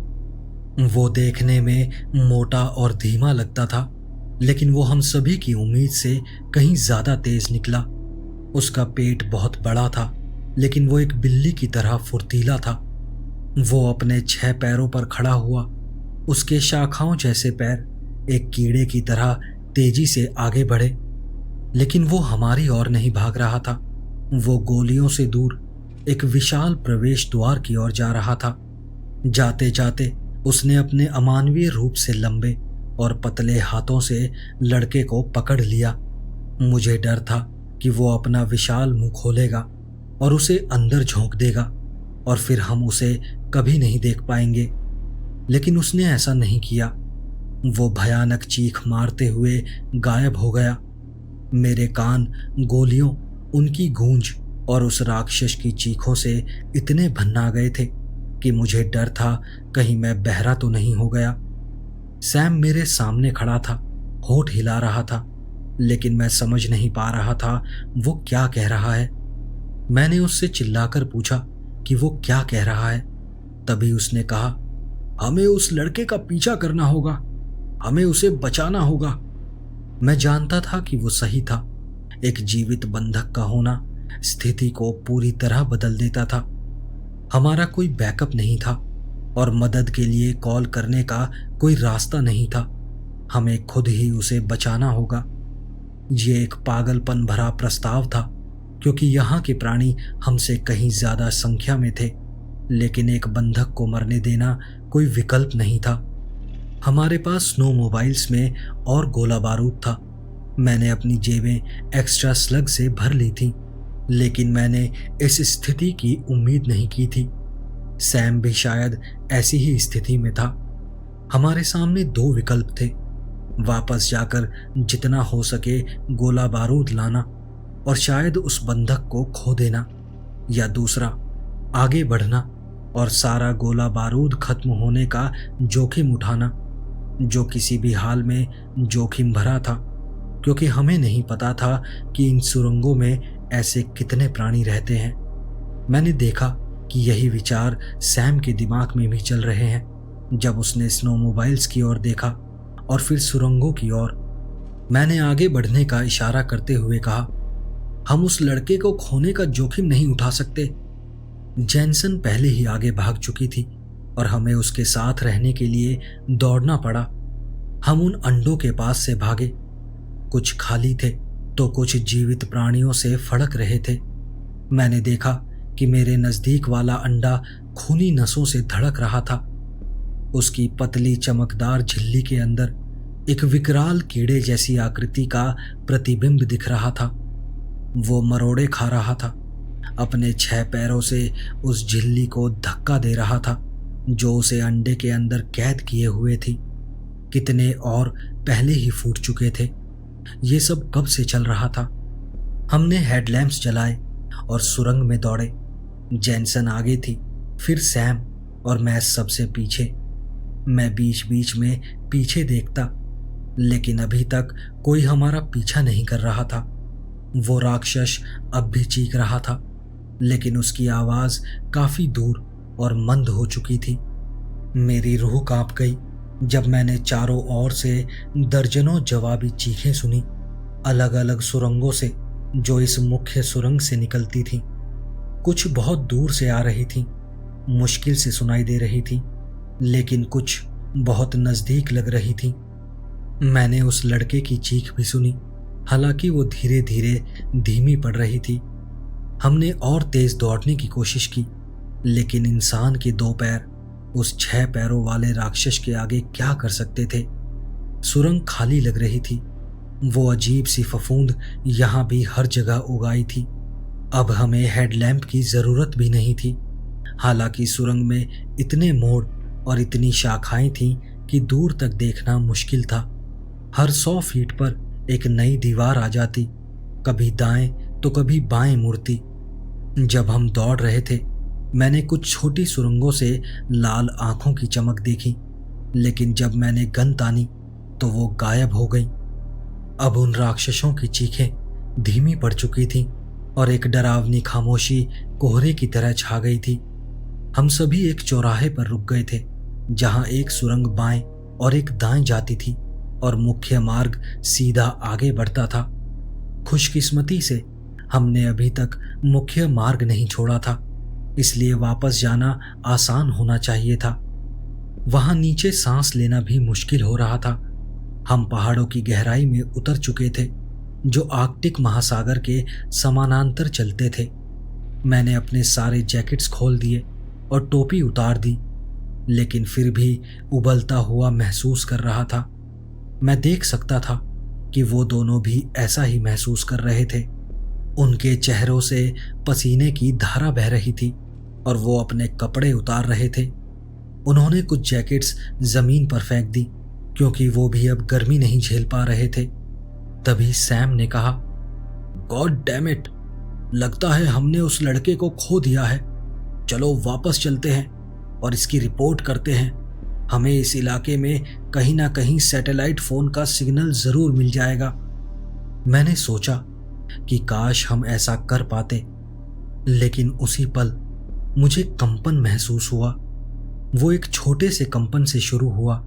वो देखने में मोटा और धीमा लगता था, लेकिन वो हम सभी की उम्मीद से कहीं ज्यादा तेज निकला। उसका पेट बहुत बड़ा था, लेकिन वो एक बिल्ली की तरह फुर्तीला था। वो अपने 6 पैरों पर खड़ा हुआ। उसके शाखाओं जैसे पैर एक कीड़े की तरह तेजी से आगे बढ़े, लेकिन वो हमारी ओर नहीं भाग रहा था। वो गोलियों से दूर एक विशाल प्रवेश द्वार की ओर जा रहा था। जाते जाते उसने अपने अमानवीय रूप से लंबे और पतले हाथों से लड़के को पकड़ लिया। मुझे डर था कि वो अपना विशाल मुंह खोलेगा और उसे अंदर झोंक देगा और फिर हम उसे कभी नहीं देख पाएंगे, लेकिन उसने ऐसा नहीं किया। वो भयानक चीख मारते हुए गायब हो गया। मेरे कान गोलियों, उनकी गूंज और उस राक्षस की चीखों से इतने भन्ना गए थे कि मुझे डर था कहीं मैं बहरा तो नहीं हो गया। सैम मेरे सामने खड़ा था, होठ हिला रहा था, लेकिन मैं समझ नहीं पा रहा था वो क्या कह रहा है। मैंने उससे चिल्लाकर पूछा कि वो क्या कह रहा है। तभी उसने कहा, हमें उस लड़के का पीछा करना होगा, हमें उसे बचाना होगा। मैं जानता था कि वो सही था। एक जीवित बंधक का होना स्थिति को पूरी तरह बदल देता था। हमारा कोई बैकअप नहीं था और मदद के लिए कॉल करने का कोई रास्ता नहीं था। हमें खुद ही उसे बचाना होगा। ये एक पागलपन भरा प्रस्ताव था, क्योंकि यहाँ के प्राणी हमसे कहीं ज्यादा संख्या में थे, लेकिन एक बंधक को मरने देना कोई विकल्प नहीं था। हमारे पास स्नो मोबाइल्स में और गोला बारूद था। मैंने अपनी जेबें एक्स्ट्रा स्लग से भर ली थी, लेकिन मैंने इस स्थिति की उम्मीद नहीं की थी। सैम भी शायद ऐसी ही स्थिति में था। हमारे सामने दो विकल्प थे, वापस जाकर जितना हो सके गोला बारूद लाना और शायद उस बंधक को खो देना, या दूसरा आगे बढ़ना और सारा गोला बारूद खत्म होने का जोखिम उठाना, जो किसी भी हाल में जोखिम भरा था, क्योंकि हमें नहीं पता था कि इन सुरंगों में ऐसे कितने प्राणी रहते हैं। मैंने देखा कि यही विचार सैम के दिमाग में भी चल रहे हैं जब उसने स्नो मोबाइल्स की ओर देखा और फिर सुरंगों की ओर। मैंने आगे बढ़ने का इशारा करते हुए कहा, हम उस लड़के को खोने का जोखिम नहीं उठा सकते। जैनसन पहले ही आगे भाग चुकी थी और हमें उसके साथ रहने के लिए दौड़ना पड़ा। हम उन अंडों के पास से भागे। कुछ खाली थे तो कुछ जीवित प्राणियों से फड़क रहे थे। मैंने देखा कि मेरे नजदीक वाला अंडा खूनी नसों से धड़क रहा था। उसकी पतली चमकदार झिल्ली के अंदर एक विकराल कीड़े जैसी आकृति का प्रतिबिंब दिख रहा था। वो मरोड़े खा रहा था, अपने 6 पैरों से उस झिल्ली को धक्का दे रहा था जो उसे अंडे के अंदर कैद किए हुए थी। कितने और पहले ही फूट चुके थे। ये सब कब से चल रहा था। हमने हेडलैम्प्स जलाए और सुरंग में दौड़े। जैनसन आगे थी, फिर सैम और मैं सबसे पीछे। मैं बीच बीच में पीछे देखता, लेकिन अभी तक कोई हमारा पीछा नहीं कर रहा था। वो राक्षस अब भी चीख रहा था, लेकिन उसकी आवाज काफी दूर और मंद हो चुकी थी। मेरी रूह कांप गई जब मैंने चारों ओर से दर्जनों जवाबी चीखें सुनी, अलग अलग सुरंगों से जो इस मुख्य सुरंग से निकलती थीं। कुछ बहुत दूर से आ रही थीं, मुश्किल से सुनाई दे रही थीं, लेकिन कुछ बहुत नजदीक लग रही थीं। मैंने उस लड़के की चीख भी सुनी, हालांकि वो धीरे धीरे धीमी पड़ रही थी। हमने और तेज दौड़ने की कोशिश की, लेकिन इंसान के 2 पैर उस 6 पैरों वाले राक्षस के आगे क्या कर सकते थे। सुरंग खाली लग रही थी। वो अजीब सी फफूंद यहां भी हर जगह उगाई थी। अब हमें हेडलैम्प की जरूरत भी नहीं थी। हालांकि सुरंग में इतने मोड़ और इतनी शाखाएं थीं कि दूर तक देखना मुश्किल था। हर 100 फीट पर एक नई दीवार आ जाती, कभी दाएं तो कभी बाएं मुड़ती। जब हम दौड़ रहे थे, मैंने कुछ छोटी सुरंगों से लाल आंखों की चमक देखी, लेकिन जब मैंने गन तानी तो वो गायब हो गई। अब उन राक्षसों की चीखें धीमी पड़ चुकी थीं और एक डरावनी खामोशी कोहरे की तरह छा गई थी। हम सभी एक चौराहे पर रुक गए थे, जहां एक सुरंग बाएं और एक दाएं जाती थी और मुख्य मार्ग सीधा आगे बढ़ता था। खुशकिस्मती से हमने अभी तक मुख्य मार्ग नहीं छोड़ा था, इसलिए वापस जाना आसान होना चाहिए था। वहां नीचे सांस लेना भी मुश्किल हो रहा था। हम पहाड़ों की गहराई में उतर चुके थे, जो आर्कटिक महासागर के समानांतर चलते थे। मैंने अपने सारे जैकेट्स खोल दिए और टोपी उतार दी, लेकिन फिर भी उबलता हुआ महसूस कर रहा था। मैं देख सकता था कि वो दोनों भी ऐसा ही महसूस कर रहे थे। उनके चेहरों से पसीने की धारा बह रही थी और वो अपने कपड़े उतार रहे थे। उन्होंने कुछ जैकेट्स जमीन पर फेंक दी, क्योंकि वो भी अब गर्मी नहीं झेल पा रहे थे। तभी सैम ने कहा, गॉड डैम इट, लगता है हमने उस लड़के को खो दिया है। चलो वापस चलते हैं और इसकी रिपोर्ट करते हैं। हमें इस इलाके में कहीं ना कहीं सैटेलाइट फोन का सिग्नल जरूर मिल जाएगा। मैंने सोचा कि काश हम ऐसा कर पाते, लेकिन उसी पल मुझे कंपन महसूस हुआ। वो एक छोटे से कंपन से शुरू हुआ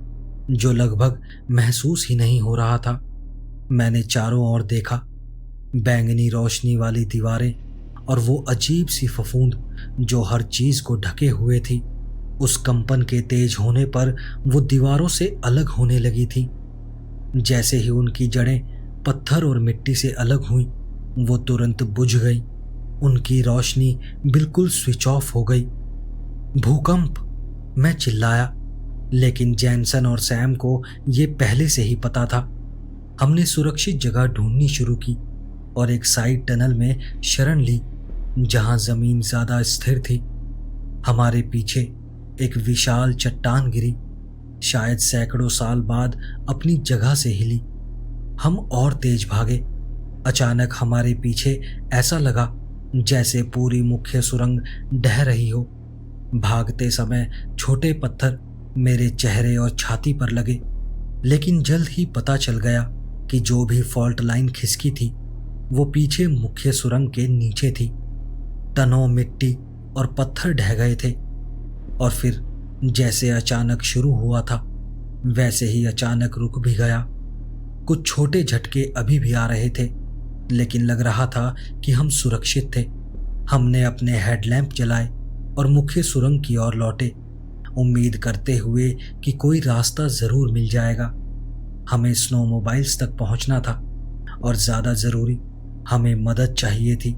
जो लगभग महसूस ही नहीं हो रहा था। मैंने चारों ओर देखा, बैंगनी रोशनी वाली दीवारें और वो अजीब सी फफूंद जो हर चीज को ढके हुए थी। उस कंपन के तेज होने पर वो दीवारों से अलग होने लगी थी, जैसे ही उनकी जड़ें पत्थर और मिट्टी से अलग हुई वो तुरंत बुझ गई। उनकी रोशनी बिल्कुल स्विच ऑफ हो गई। भूकंप, मैं चिल्लाया, लेकिन जैनसन और सैम को ये पहले से ही पता था। हमने सुरक्षित जगह ढूंढनी शुरू की और एक साइड टनल में शरण ली जहां जमीन ज्यादा स्थिर थी। हमारे पीछे एक विशाल चट्टान गिरी, शायद सैकड़ों साल बाद अपनी जगह से हिली। हम और तेज भागे। अचानक हमारे पीछे ऐसा लगा जैसे पूरी मुख्य सुरंग ढह रही हो। भागते समय छोटे पत्थर मेरे चेहरे और छाती पर लगे, लेकिन जल्द ही पता चल गया कि जो भी फॉल्ट लाइन खिसकी थी वो पीछे मुख्य सुरंग के नीचे थी। टनों मिट्टी और पत्थर ढह गए थे और फिर जैसे अचानक शुरू हुआ था वैसे ही अचानक रुक भी गया। कुछ छोटे झटके अभी भी आ रहे थे, लेकिन लग रहा था कि हम सुरक्षित थे। हमने अपने हेडलैम्प जलाए और मुख्य सुरंग की ओर लौटे, उम्मीद करते हुए कि कोई रास्ता जरूर मिल जाएगा। हमें स्नोमोबाइल्स तक पहुंचना था और ज्यादा जरूरी हमें मदद चाहिए थी।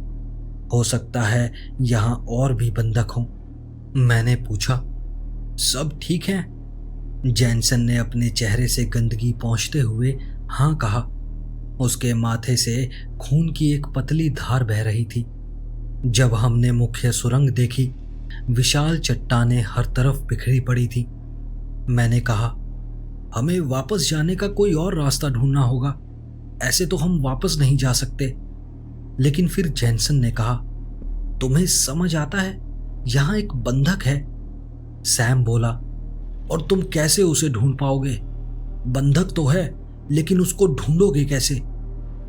हो सकता है यहां और भी बंधक हों। मैंने पूछा, सब ठीक है? जैनसन ने अपने चेहरे से गंदगी पोंछते हुए हाँ कहा। उसके माथे से खून की एक पतली धार बह रही थी। जब हमने मुख्य सुरंग देखी, विशाल चट्टानें हर तरफ बिखरी पड़ी थी। मैंने कहा, हमें वापस जाने का कोई और रास्ता ढूंढना होगा, ऐसे तो हम वापस नहीं जा सकते। लेकिन फिर जैनसन ने कहा, तुम्हें समझ आता है, यहां एक बंधक है। सैम बोला, और तुम कैसे उसे ढूंढ पाओगे? बंधक तो है, लेकिन उसको ढूंढोगे कैसे?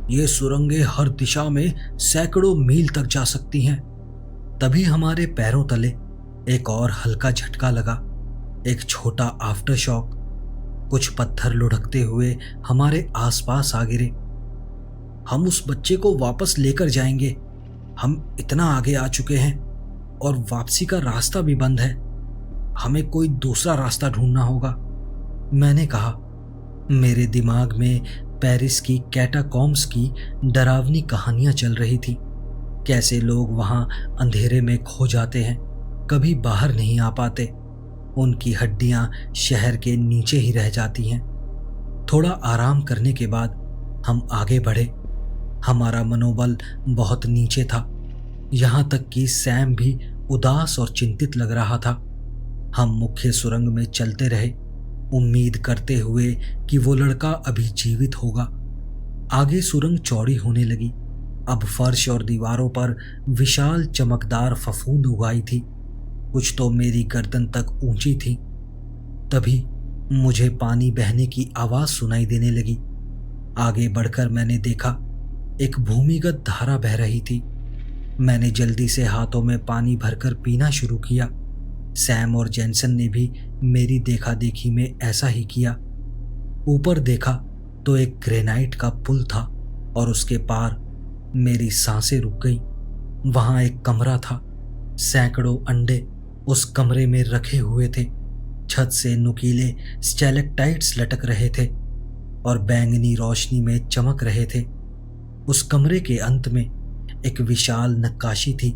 ये सुरंगें हर दिशा में सैकड़ों मील तक जा सकती हैं। तभी हमारे पैरों तले एक और हल्का झटका लगा, एक छोटा आफ्टर शॉक। कुछ पत्थर लुढ़कते हुए हमारे आसपास आ गिरे। हम उस बच्चे को वापस लेकर जाएंगे। हम इतना आगे आ चुके हैं और वापसी का रास्ता भी बंद है। हमें कोई दूसरा रास्ता ढूंढना होगा। मैंने कहा। मेरे दिमाग में पेरिस की कैटाकॉम्स की डरावनी कहानियां चल रही थी। कैसे लोग वहां अंधेरे में खो जाते हैं, कभी बाहर नहीं आ पाते। उनकी हड्डियां शहर के नीचे ही रह जाती हैं। थोड़ा आराम करने के बाद हम आगे बढ़े। हमारा मनोबल बहुत नीचे था, यहां तक कि सैम भी उदास और चिंतित लग रहा था। हम मुख्य सुरंग में चलते रहे, उम्मीद करते हुए कि वो लड़का अभी जीवित होगा। आगे सुरंग चौड़ी होने लगी। अब फर्श और दीवारों पर विशाल चमकदार फफूंद उगाई थी, कुछ तो मेरी गर्दन तक ऊंची थी। तभी मुझे पानी बहने की आवाज सुनाई देने लगी। आगे बढ़कर मैंने देखा एक भूमिगत धारा बह रही थी। मैंने जल्दी से हाथों में पानी भरकर पीना शुरू किया। सैम और जैनसन ने भी मेरी देखा देखी में ऐसा ही किया। ऊपर देखा तो एक ग्रेनाइट का पुल था और उसके पार मेरी सांसें रुक गई। वहां एक कमरा था, सैकड़ों अंडे उस कमरे में रखे हुए थे। छत से नुकीले स्टैलेक्टाइट्स लटक रहे थे और बैंगनी रोशनी में चमक रहे थे। उस कमरे के अंत में एक विशाल नक्काशी थी,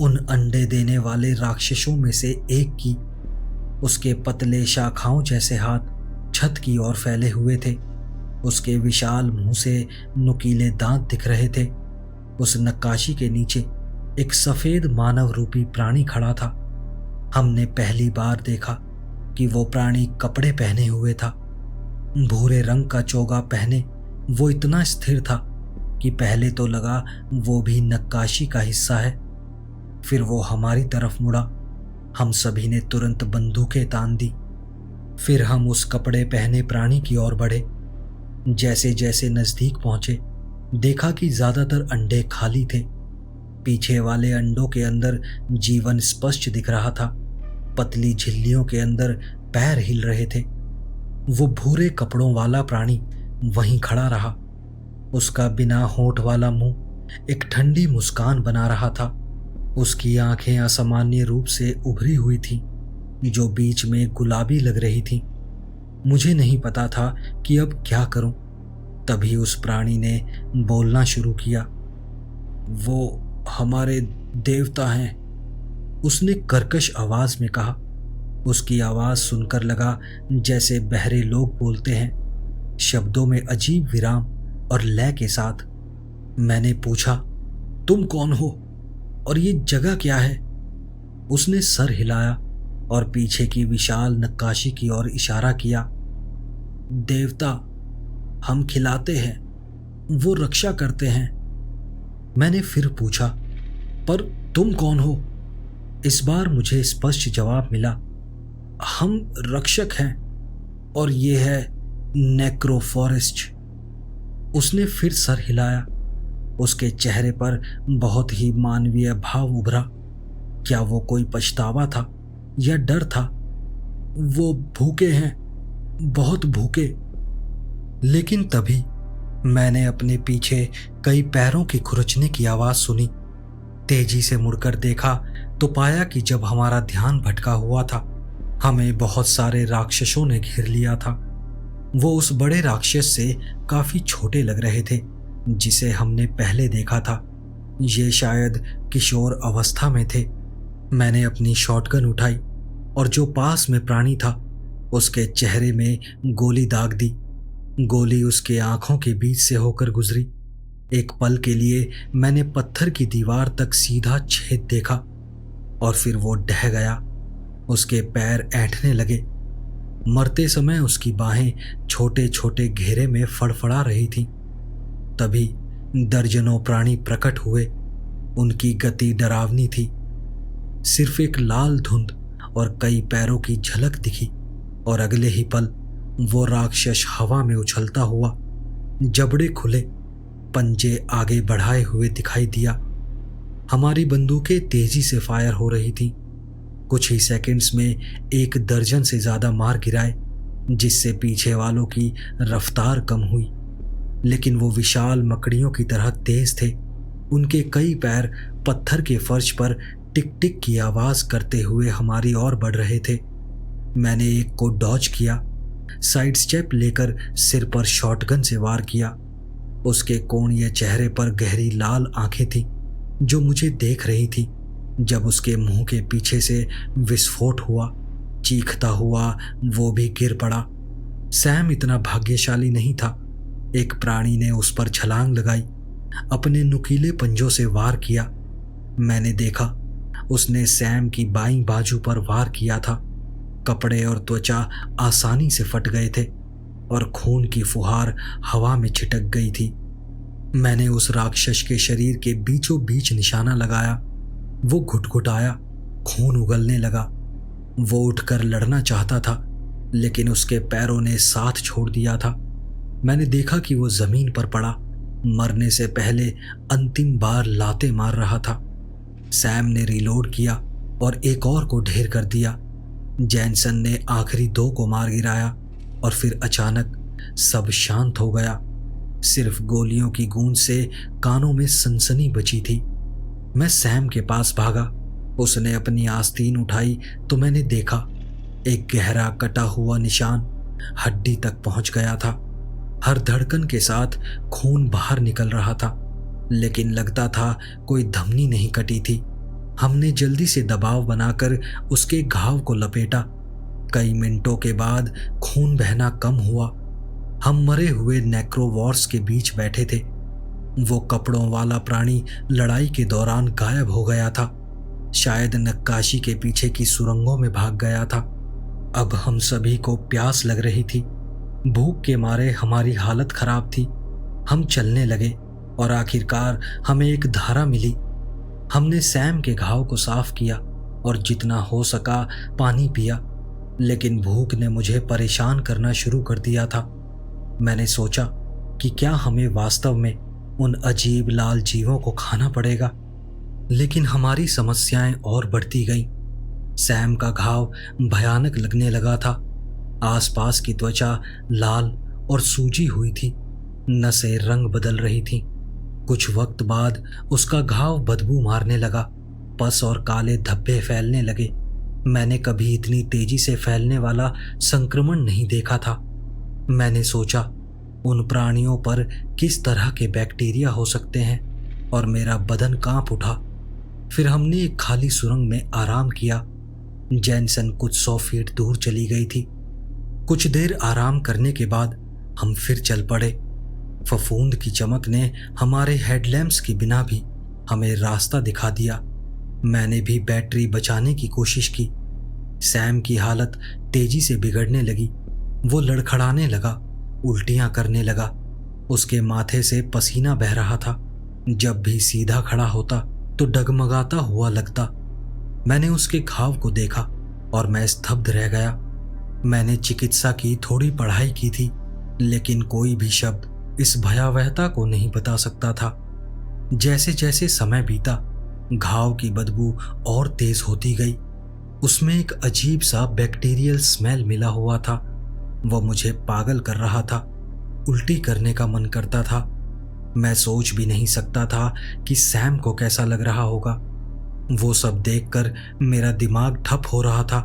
उन अंडे देने वाले राक्षसों में से एक की। उसके पतले शाखाओं जैसे हाथ छत की ओर फैले हुए थे। उसके विशाल मुंह से नुकीले दांत दिख रहे थे। उस नक्काशी के नीचे एक सफेद मानव रूपी प्राणी खड़ा था। हमने पहली बार देखा कि वो प्राणी कपड़े पहने हुए था। भूरे रंग का चोगा पहने वो इतना स्थिर था कि पहले तो लगा वो भी नक्काशी का हिस्सा है। फिर वो हमारी तरफ मुड़ा। हम सभी ने तुरंत बंदूकें तान दी। फिर हम उस कपड़े पहने प्राणी की ओर बढ़े। जैसे जैसे नजदीक पहुंचे, देखा कि ज्यादातर अंडे खाली थे। पीछे वाले अंडों के अंदर जीवन स्पष्ट दिख रहा था। पतली झिल्लियों के अंदर पैर हिल रहे थे। वो भूरे कपड़ों वाला प्राणी वहीं खड़ा रहा। उसका बिना होंठ वाला मुंह एक ठंडी मुस्कान बना रहा था। उसकी आंखें असामान्य रूप से उभरी हुई थीं, जो बीच में गुलाबी लग रही थीं। मुझे नहीं पता था कि अब क्या करूं। तभी उस प्राणी ने बोलना शुरू किया। वो हमारे देवता हैं, उसने कर्कश आवाज में कहा। उसकी आवाज सुनकर लगा जैसे बहरे लोग बोलते हैं, शब्दों में अजीब विराम और लय के साथ। मैंने पूछा, तुम कौन हो और ये जगह क्या है? उसने सर हिलाया और पीछे की विशाल नक्काशी की ओर इशारा किया। देवता, हम खिलाते हैं, वो रक्षा करते हैं। मैंने फिर पूछा, पर तुम कौन हो? इस बार मुझे स्पष्ट जवाब मिला, हम रक्षक हैं और ये है नेक्रोफॉरेस्ट। उसने फिर सर हिलाया। उसके चेहरे पर बहुत ही मानवीय भाव उभरा। क्या वो कोई पछतावा था या डर था? वो भूखे हैं, बहुत भूखे। लेकिन तभी मैंने अपने पीछे कई पैरों की खुरचने की आवाज सुनी। तेजी से मुड़कर देखा तो पाया कि जब हमारा ध्यान भटका हुआ था, हमें बहुत सारे राक्षसों ने घेर लिया था। वो उस बड़े राक्षस से काफी छोटे लग रहे थे जिसे हमने पहले देखा था। ये शायद किशोर अवस्था में थे। मैंने अपनी शॉटगन उठाई और जो पास में प्राणी था उसके चेहरे में गोली दाग दी। गोली उसके आंखों के बीच से होकर गुजरी। एक पल के लिए मैंने पत्थर की दीवार तक सीधा छेद देखा और फिर वो ढह गया। उसके पैर ऐंठने लगे। मरते समय उसकी बाहें छोटे छोटे घेरे में फड़फड़ा रही थीं। तभी दर्जनों प्राणी प्रकट हुए। उनकी गति डरावनी थी। सिर्फ एक लाल धुंध और कई पैरों की झलक दिखी और अगले ही पल वो राक्षस हवा में उछलता हुआ, जबड़े खुले, पंजे आगे बढ़ाए हुए दिखाई दिया। हमारी बंदूकें तेजी से फायर हो रही थीं। कुछ ही सेकंड्स में 1 दर्जन से ज्यादा मार गिराए, जिससे पीछे वालों की रफ्तार कम हुई। लेकिन वो विशाल मकड़ियों की तरह तेज थे। उनके कई पैर पत्थर के फर्श पर टिक टिक की आवाज करते हुए हमारी ओर बढ़ रहे थे। मैंने एक को डॉज किया, साइड स्टेप लेकर सिर पर शॉटगन से वार किया। उसके कोणीय चेहरे पर गहरी लाल आंखें थीं जो मुझे देख रही थी। जब उसके मुंह के पीछे से विस्फोट हुआ, चीखता हुआ वो भी गिर पड़ा। सैम इतना भाग्यशाली नहीं था। एक प्राणी ने उस पर छलांग लगाई, अपने नुकीले पंजों से वार किया। मैंने देखा उसने सैम की बाईं बाजू पर वार किया था। कपड़े और त्वचा आसानी से फट गए थे और खून की फुहार हवा में छिटक गई थी। मैंने उस राक्षस के शरीर के बीचों बीच निशाना लगाया। वो घुटघुटाया, खून उगलने लगा। वो उठकर लड़ना चाहता था, लेकिन उसके पैरों ने साथ छोड़ दिया था। मैंने देखा कि वो जमीन पर पड़ा, मरने से पहले अंतिम बार लाते मार रहा था। सैम ने रिलोड किया और एक और को ढेर कर दिया। जैनसन ने आखिरी 2 को मार गिराया और फिर अचानक सब शांत हो गया। सिर्फ गोलियों की गूंज से कानों में सनसनी बची थी। मैं सैम के पास भागा। उसने अपनी आस्तीन उठाई तो मैंने देखा एक गहरा कटा हुआ निशान हड्डी तक पहुंच गया था। हर धड़कन के साथ खून बाहर निकल रहा था, लेकिन लगता था कोई धमनी नहीं कटी थी। हमने जल्दी से दबाव बनाकर उसके घाव को लपेटा। कई मिनटों के बाद खून बहना कम हुआ। हम मरे हुए नेक्रोवॉर्स के बीच बैठे थे। वो कपड़ों वाला प्राणी लड़ाई के दौरान गायब हो गया था। शायद नक्काशी के पीछे की सुरंगों में भाग गया था। अब हम सभी को प्यास लग रही थी। भूख के मारे हमारी हालत खराब थी। हम चलने लगे और आखिरकार हमें एक धारा मिली। हमने सैम के घाव को साफ किया और जितना हो सका पानी पिया, लेकिन भूख ने मुझे परेशान करना शुरू कर दिया था। मैंने सोचा कि क्या हमें वास्तव में उन अजीब लाल जीवों को खाना पड़ेगा, लेकिन हमारी समस्याएं और बढ़ती गईं। सैम का घाव भयानक लगने लगा था। आसपास की त्वचा लाल और सूजी हुई थी, नसें रंग बदल रही थीं। कुछ वक्त बाद उसका घाव बदबू मारने लगा, पस और काले धब्बे फैलने लगे। मैंने कभी इतनी तेजी से फैलने वाला संक्रमण नहीं देखा था। मैंने सोचा उन प्राणियों पर किस तरह के बैक्टीरिया हो सकते हैं, और मेरा बदन कांप उठा। फिर हमने एक खाली सुरंग में आराम किया। जैनसन कुछ 100 फीट दूर चली गई थी। कुछ देर आराम करने के बाद हम फिर चल पड़े। फफूंद की चमक ने हमारे हेडलैम्प्स के बिना भी हमें रास्ता दिखा दिया। मैंने भी बैटरी बचाने की कोशिश की। सैम की हालत तेजी से बिगड़ने लगी। वो लड़खड़ाने लगा, उल्टियां करने लगा। उसके माथे से पसीना बह रहा था। जब भी सीधा खड़ा होता तो डगमगाता हुआ लगता। मैंने उसके घाव को देखा और मैं स्तब्ध रह गया। मैंने चिकित्सा की थोड़ी पढ़ाई की थी, लेकिन कोई भी शब्द इस भयावहता को नहीं बता सकता था। जैसे जैसे समय बीता, घाव की बदबू और तेज होती गई। उसमें एक अजीब सा बैक्टीरियल स्मेल मिला हुआ था। वह मुझे पागल कर रहा था। उल्टी करने का मन करता था। मैं सोच भी नहीं सकता था कि सैम को कैसा लग रहा होगा। वो सब देखकर मेरा दिमाग ठप हो रहा था।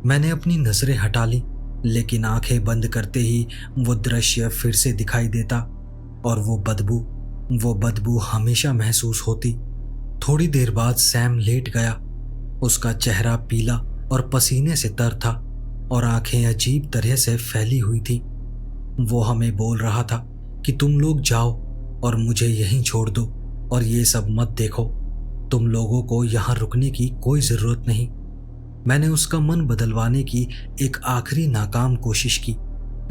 मैंने अपनी नजरें हटा ली, लेकिन आंखें बंद करते ही वो दृश्य फिर से दिखाई देता, और वो बदबू हमेशा महसूस होती। थोड़ी देर बाद सैम लेट गया। उसका चेहरा पीला और पसीने से तर था, और आंखें अजीब तरह से फैली हुई थी। वो हमें बोल रहा था कि तुम लोग जाओ और मुझे यहीं छोड़ दो, और ये सब मत देखो। तुम लोगों को यहाँ रुकने की कोई जरूरत नहीं। मैंने उसका मन बदलवाने की एक आखिरी नाकाम कोशिश की,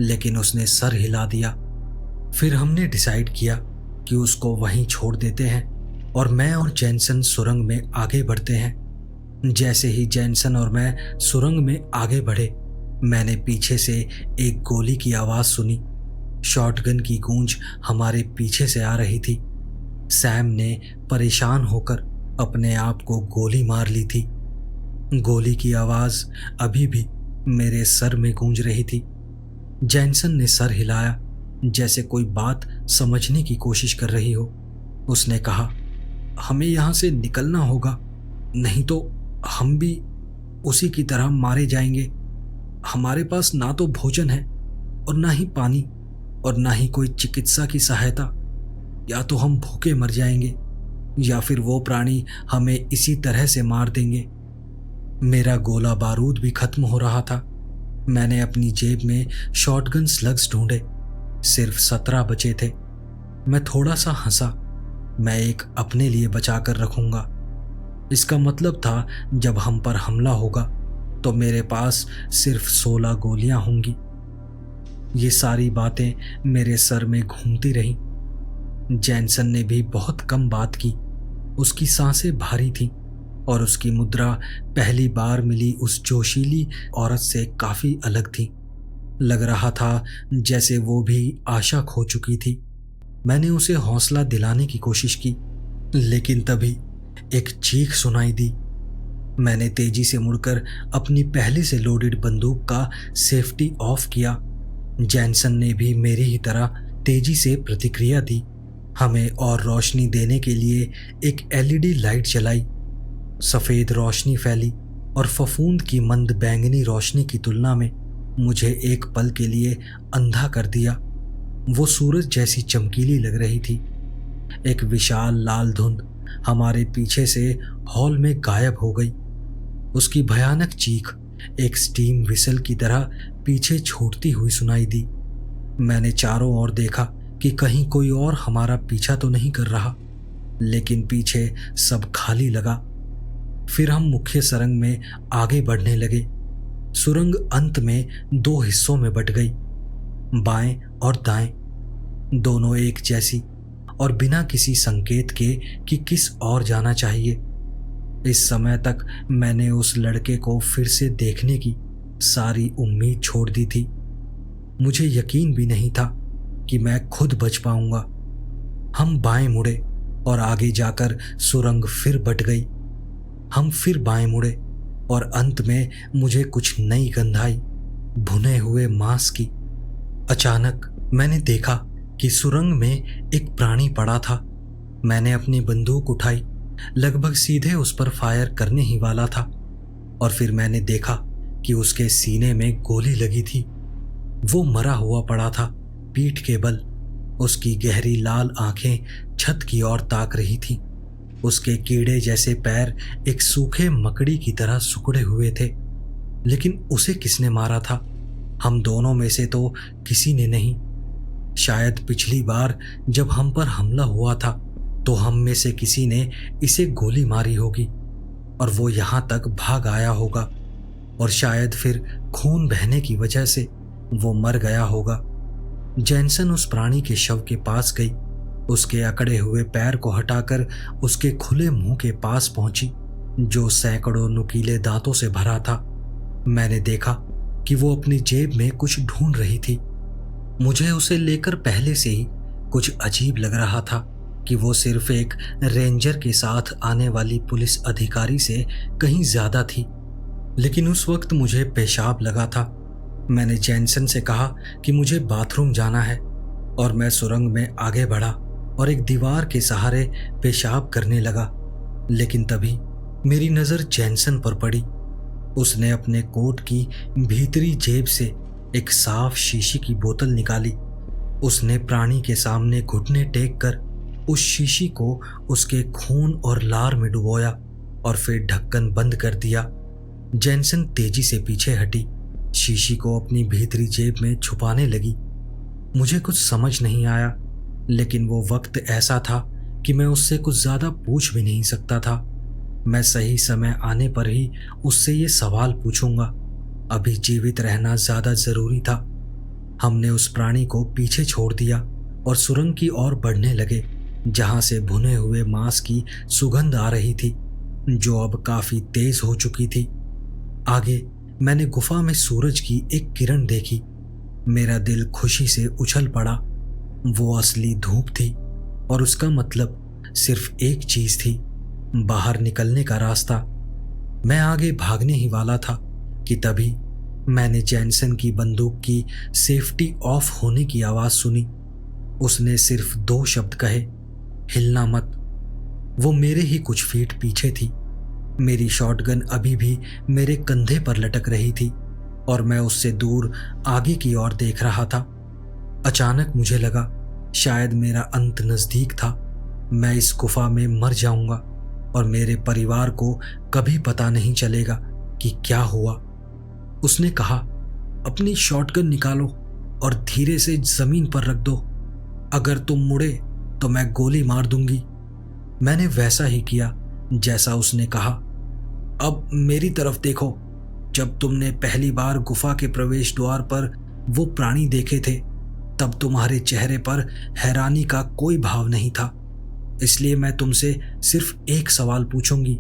लेकिन उसने सर हिला दिया। फिर हमने डिसाइड किया कि उसको वहीं छोड़ देते हैं, और मैं और जैनसन सुरंग में आगे बढ़ते हैं। जैसे ही जैनसन और मैं सुरंग में आगे बढ़े, मैंने पीछे से एक गोली की आवाज सुनी। शॉटगन की गूंज हमारे पीछे से आ रही थी। सैम ने परेशान होकर अपने आप को गोली मार ली थी। गोली की आवाज अभी भी मेरे सर में गूंज रही थी। जैनसन ने सर हिलाया, जैसे कोई बात समझने की कोशिश कर रही हो। उसने कहा, हमें यहां से निकलना होगा, नहीं तो हम भी उसी की तरह मारे जाएंगे। हमारे पास ना तो भोजन है, और ना ही पानी, और ना ही कोई चिकित्सा की सहायता। या तो हम भूखे मर जाएंगे, या फिर वो प्राणी हमें इसी तरह से मार देंगे। मेरा गोला बारूद भी खत्म हो रहा था। मैंने अपनी जेब में शॉटगन स्लग्स ढूंढे। सिर्फ 17 बचे थे। मैं थोड़ा सा हंसा। मैं एक अपने लिए बचा कर रखूंगा। इसका मतलब था जब हम पर हमला होगा तो मेरे पास सिर्फ 16 गोलियां होंगी। ये सारी बातें मेरे सर में घूमती रहीं। जैनसन ने भी बहुत कम बात की। उसकी सांसें भारी थीं, और उसकी मुद्रा पहली बार मिली उस जोशीली औरत से काफी अलग थी। लग रहा था जैसे वो भी आशा खो चुकी थी। मैंने उसे हौसला दिलाने की कोशिश की, लेकिन तभी एक चीख सुनाई दी। मैंने तेजी से मुड़कर अपनी पहले से लोडेड बंदूक का सेफ्टी ऑफ किया। जैनसन ने भी मेरी ही तरह तेजी से प्रतिक्रिया दी। हमें और रोशनी देने के लिए एक एलईडी लाइट जलाई। सफेद रोशनी फैली, और फफूंद की मंद बैंगनी रोशनी की तुलना में मुझे एक पल के लिए अंधा कर दिया। वो सूरज जैसी चमकीली लग रही थी। एक विशाल लाल धुंध हमारे पीछे से हॉल में गायब हो गई। उसकी भयानक चीख एक स्टीम विसल की तरह पीछे छूटती हुई सुनाई दी। मैंने चारों ओर देखा कि कहीं कोई और हमारा पीछा तो नहीं कर रहा, लेकिन पीछे सब खाली लगा। फिर हम मुख्य सुरंग में आगे बढ़ने लगे। सुरंग अंत में 2 हिस्सों में बट गई, बाएं और दाएं, दोनों एक जैसी, और बिना किसी संकेत के कि किस ओर जाना चाहिए। इस समय तक मैंने उस लड़के को फिर से देखने की सारी उम्मीद छोड़ दी थी। मुझे यकीन भी नहीं था कि मैं खुद बच पाऊंगा। हम बाएं मुड़े और आगे जाकर सुरंग फिर बट गई। हम फिर बाएं मुड़े और अंत में मुझे कुछ नई गंध आई, भुने हुए मांस की। अचानक मैंने देखा कि सुरंग में एक प्राणी पड़ा था। मैंने अपनी बंदूक उठाई, लगभग सीधे उस पर फायर करने ही वाला था, और फिर मैंने देखा कि उसके सीने में गोली लगी थी। वो मरा हुआ पड़ा था, पीठ के बल उसकी गहरी लाल आंखें छत की ओर ताक रही थीं। उसके कीड़े जैसे पैर एक सूखे मकड़ी की तरह सिकुड़े हुए थे। लेकिन उसे किसने मारा था? हम दोनों में से तो किसी ने नहीं। शायद पिछली बार जब हम पर हमला हुआ था तो हम में से किसी ने इसे गोली मारी होगी और वो यहां तक भाग आया होगा, और शायद फिर खून बहने की वजह से वो मर गया होगा। जैनसन उस प्राणी के शव के पास गई। उसके अकड़े हुए पैर को हटाकर उसके खुले मुंह के पास पहुंची, जो सैकड़ों नुकीले दांतों से भरा था। मैंने देखा कि वो अपनी जेब में कुछ ढूंढ रही थी। मुझे उसे लेकर पहले से ही कुछ अजीब लग रहा था कि वो सिर्फ एक रेंजर के साथ आने वाली पुलिस अधिकारी से कहीं ज्यादा थी। लेकिन उस वक्त मुझे पेशाब लगा था। मैंने जैनसन से कहा कि मुझे बाथरूम जाना है, और मैं सुरंग में आगे बढ़ा और एक दीवार के सहारे पेशाब करने लगा। लेकिन तभी मेरी नज़र जैनसन पर पड़ी। उसने अपने कोट की भीतरी जेब से एक साफ शीशी की बोतल निकाली। उसने प्राणी के सामने घुटने टेक कर उस शीशी को उसके खून और लार में डुबोया और फिर ढक्कन बंद कर दिया। जैनसन तेजी से पीछे हटी, शीशी को अपनी भीतरी जेब में छुपाने लगी। मुझे कुछ समझ नहीं आया, लेकिन वो वक्त ऐसा था कि मैं उससे कुछ ज्यादा पूछ भी नहीं सकता था। मैं सही समय आने पर ही उससे ये सवाल पूछूंगा। अभी जीवित रहना ज्यादा जरूरी था। हमने उस प्राणी को पीछे छोड़ दिया और सुरंग की ओर बढ़ने लगे, जहां से भुने हुए मांस की सुगंध आ रही थी, जो अब काफी तेज हो चुकी थी। आगे मैंने गुफा में सूरज की एक किरण देखी। मेरा दिल खुशी से उछल पड़ा। वो असली धूप थी, और उसका मतलब सिर्फ एक चीज थी, बाहर निकलने का रास्ता। मैं आगे भागने ही वाला था कि तभी मैंने जैनसन की बंदूक की सेफ्टी ऑफ होने की आवाज सुनी। उसने सिर्फ 2 शब्द कहे, हिलना मत। वो मेरे ही कुछ फीट पीछे थी। मेरी शॉटगन अभी भी मेरे कंधे पर लटक रही थी, और मैं उससे दूर आगे की ओर देख रहा था। अचानक मुझे लगा शायद मेरा अंत नजदीक था। मैं इस गुफा में मर जाऊंगा और मेरे परिवार को कभी पता नहीं चलेगा कि क्या हुआ। उसने कहा, अपनी शॉटगन निकालो और धीरे से जमीन पर रख दो। अगर तुम मुड़े तो मैं गोली मार दूंगी। मैंने वैसा ही किया जैसा उसने कहा। अब मेरी तरफ देखो। जब तुमने पहली बार गुफा के प्रवेश द्वार पर वो प्राणी देखे थे, तब तुम्हारे चेहरे पर हैरानी का कोई भाव नहीं था। इसलिए मैं तुमसे सिर्फ एक सवाल पूछूंगी,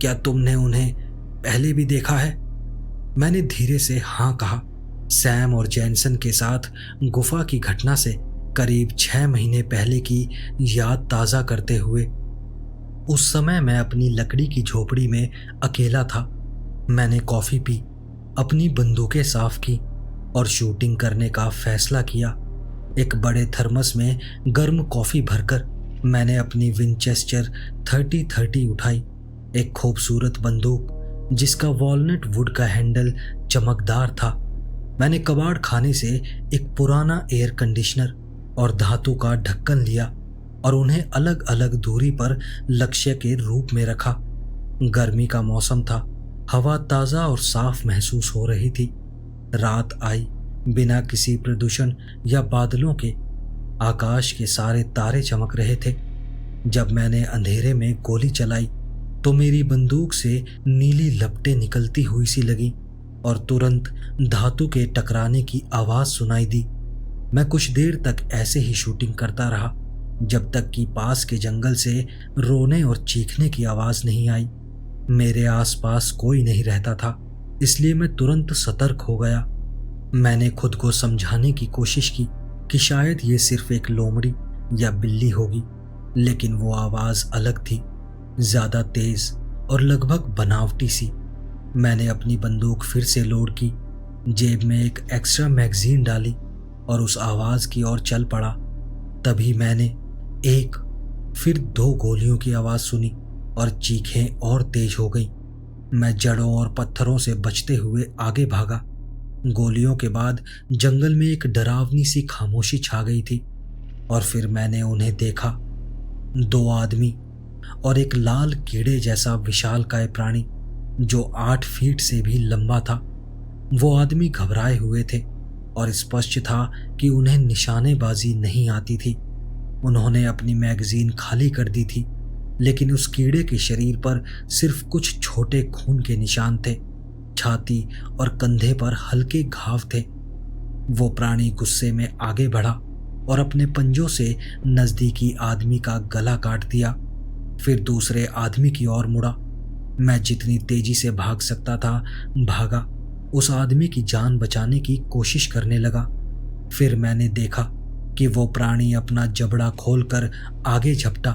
क्या तुमने उन्हें पहले भी देखा है? मैंने धीरे से हाँ कहा, सैम और जैनसन के साथ गुफा की घटना से करीब 6 महीने पहले की याद ताज़ा करते हुए। उस समय मैं अपनी लकड़ी की झोपड़ी में अकेला था। मैंने कॉफ़ी पी, अपनी बंदूकें साफ की और शूटिंग करने का फैसला किया। एक बड़े थर्मस में गर्म कॉफ़ी भरकर मैंने अपनी विंचेस्टर 30-30 उठाई, एक खूबसूरत बंदूक जिसका वॉलनट वुड का हैंडल चमकदार था। मैंने कबाड़ खाने से एक पुराना एयर कंडीशनर और धातु का ढक्कन लिया और उन्हें अलग अलग दूरी पर लक्ष्य के रूप में रखा। गर्मी का मौसम था, हवा ताज़ा और साफ महसूस हो रही थी। रात आई, बिना किसी प्रदूषण या बादलों के। आकाश के सारे तारे चमक रहे थे। जब मैंने अंधेरे में गोली चलाई तो मेरी बंदूक से नीली लपटें निकलती हुई सी लगी और तुरंत धातु के टकराने की आवाज़ सुनाई दी। मैं कुछ देर तक ऐसे ही शूटिंग करता रहा, जब तक कि पास के जंगल से रोने और चीखने की आवाज़ नहीं आई। मेरे आसपास कोई नहीं रहता था, इसलिए मैं तुरंत सतर्क हो गया। मैंने खुद को समझाने की कोशिश की कि शायद ये सिर्फ एक लोमड़ी या बिल्ली होगी, लेकिन वो आवाज़ अलग थी, ज़्यादा तेज़ और लगभग बनावटी सी। मैंने अपनी बंदूक फिर से लोड की, जेब में एक एक्स्ट्रा मैगजीन डाली और उस आवाज़ की ओर चल पड़ा। तभी मैंने एक, फिर 2 गोलियों की आवाज़ सुनी और चीखें और तेज हो गई। मैं जड़ों और पत्थरों से बचते हुए आगे भागा। गोलियों के बाद जंगल में एक डरावनी सी खामोशी छा गई थी और फिर मैंने उन्हें देखा। दो आदमी और एक लाल कीड़े जैसा विशालकाय प्राणी जो 8 फीट से भी लंबा था। वो आदमी घबराए हुए थे और स्पष्ट था कि उन्हें निशानेबाजी नहीं आती थी। उन्होंने अपनी मैगजीन खाली कर दी थी, लेकिन उस कीड़े के शरीर पर सिर्फ कुछ छोटे खून के निशान थे। छाती और कंधे पर हल्के घाव थे। वो प्राणी गुस्से में आगे बढ़ा और अपने पंजों से नजदीकी आदमी का गला काट दिया। फिर दूसरे आदमी की ओर मुड़ा। मैं जितनी तेजी से भाग सकता था भागा, उस आदमी की जान बचाने की कोशिश करने लगा। फिर मैंने देखा कि वो प्राणी अपना जबड़ा खोलकर आगे झपटा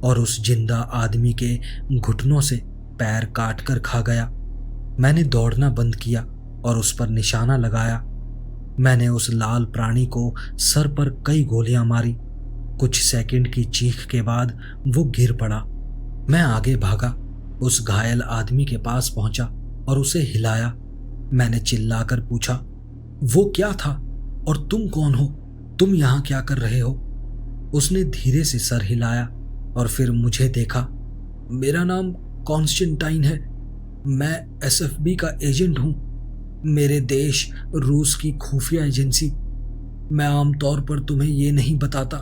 और उस जिंदा आदमी के घुटनों से पैर काटकर खा गया। मैंने दौड़ना बंद किया और उस पर निशाना लगाया। मैंने उस लाल प्राणी को सर पर कई गोलियां मारी। कुछ सेकंड की चीख के बाद वो गिर पड़ा। मैं आगे भागा, उस घायल आदमी के पास पहुंचा और उसे हिलाया। मैंने चिल्लाकर पूछा, वो क्या था और तुम कौन हो? तुम यहां क्या कर रहे हो? उसने धीरे से सर हिलाया और फिर मुझे देखा। मेरा नाम कॉन्स्टेंटाइन है। मैं एसएफबी का एजेंट हूं। मेरे देश रूस की खुफिया एजेंसी। मैं आमतौर पर तुम्हें ये नहीं बताता,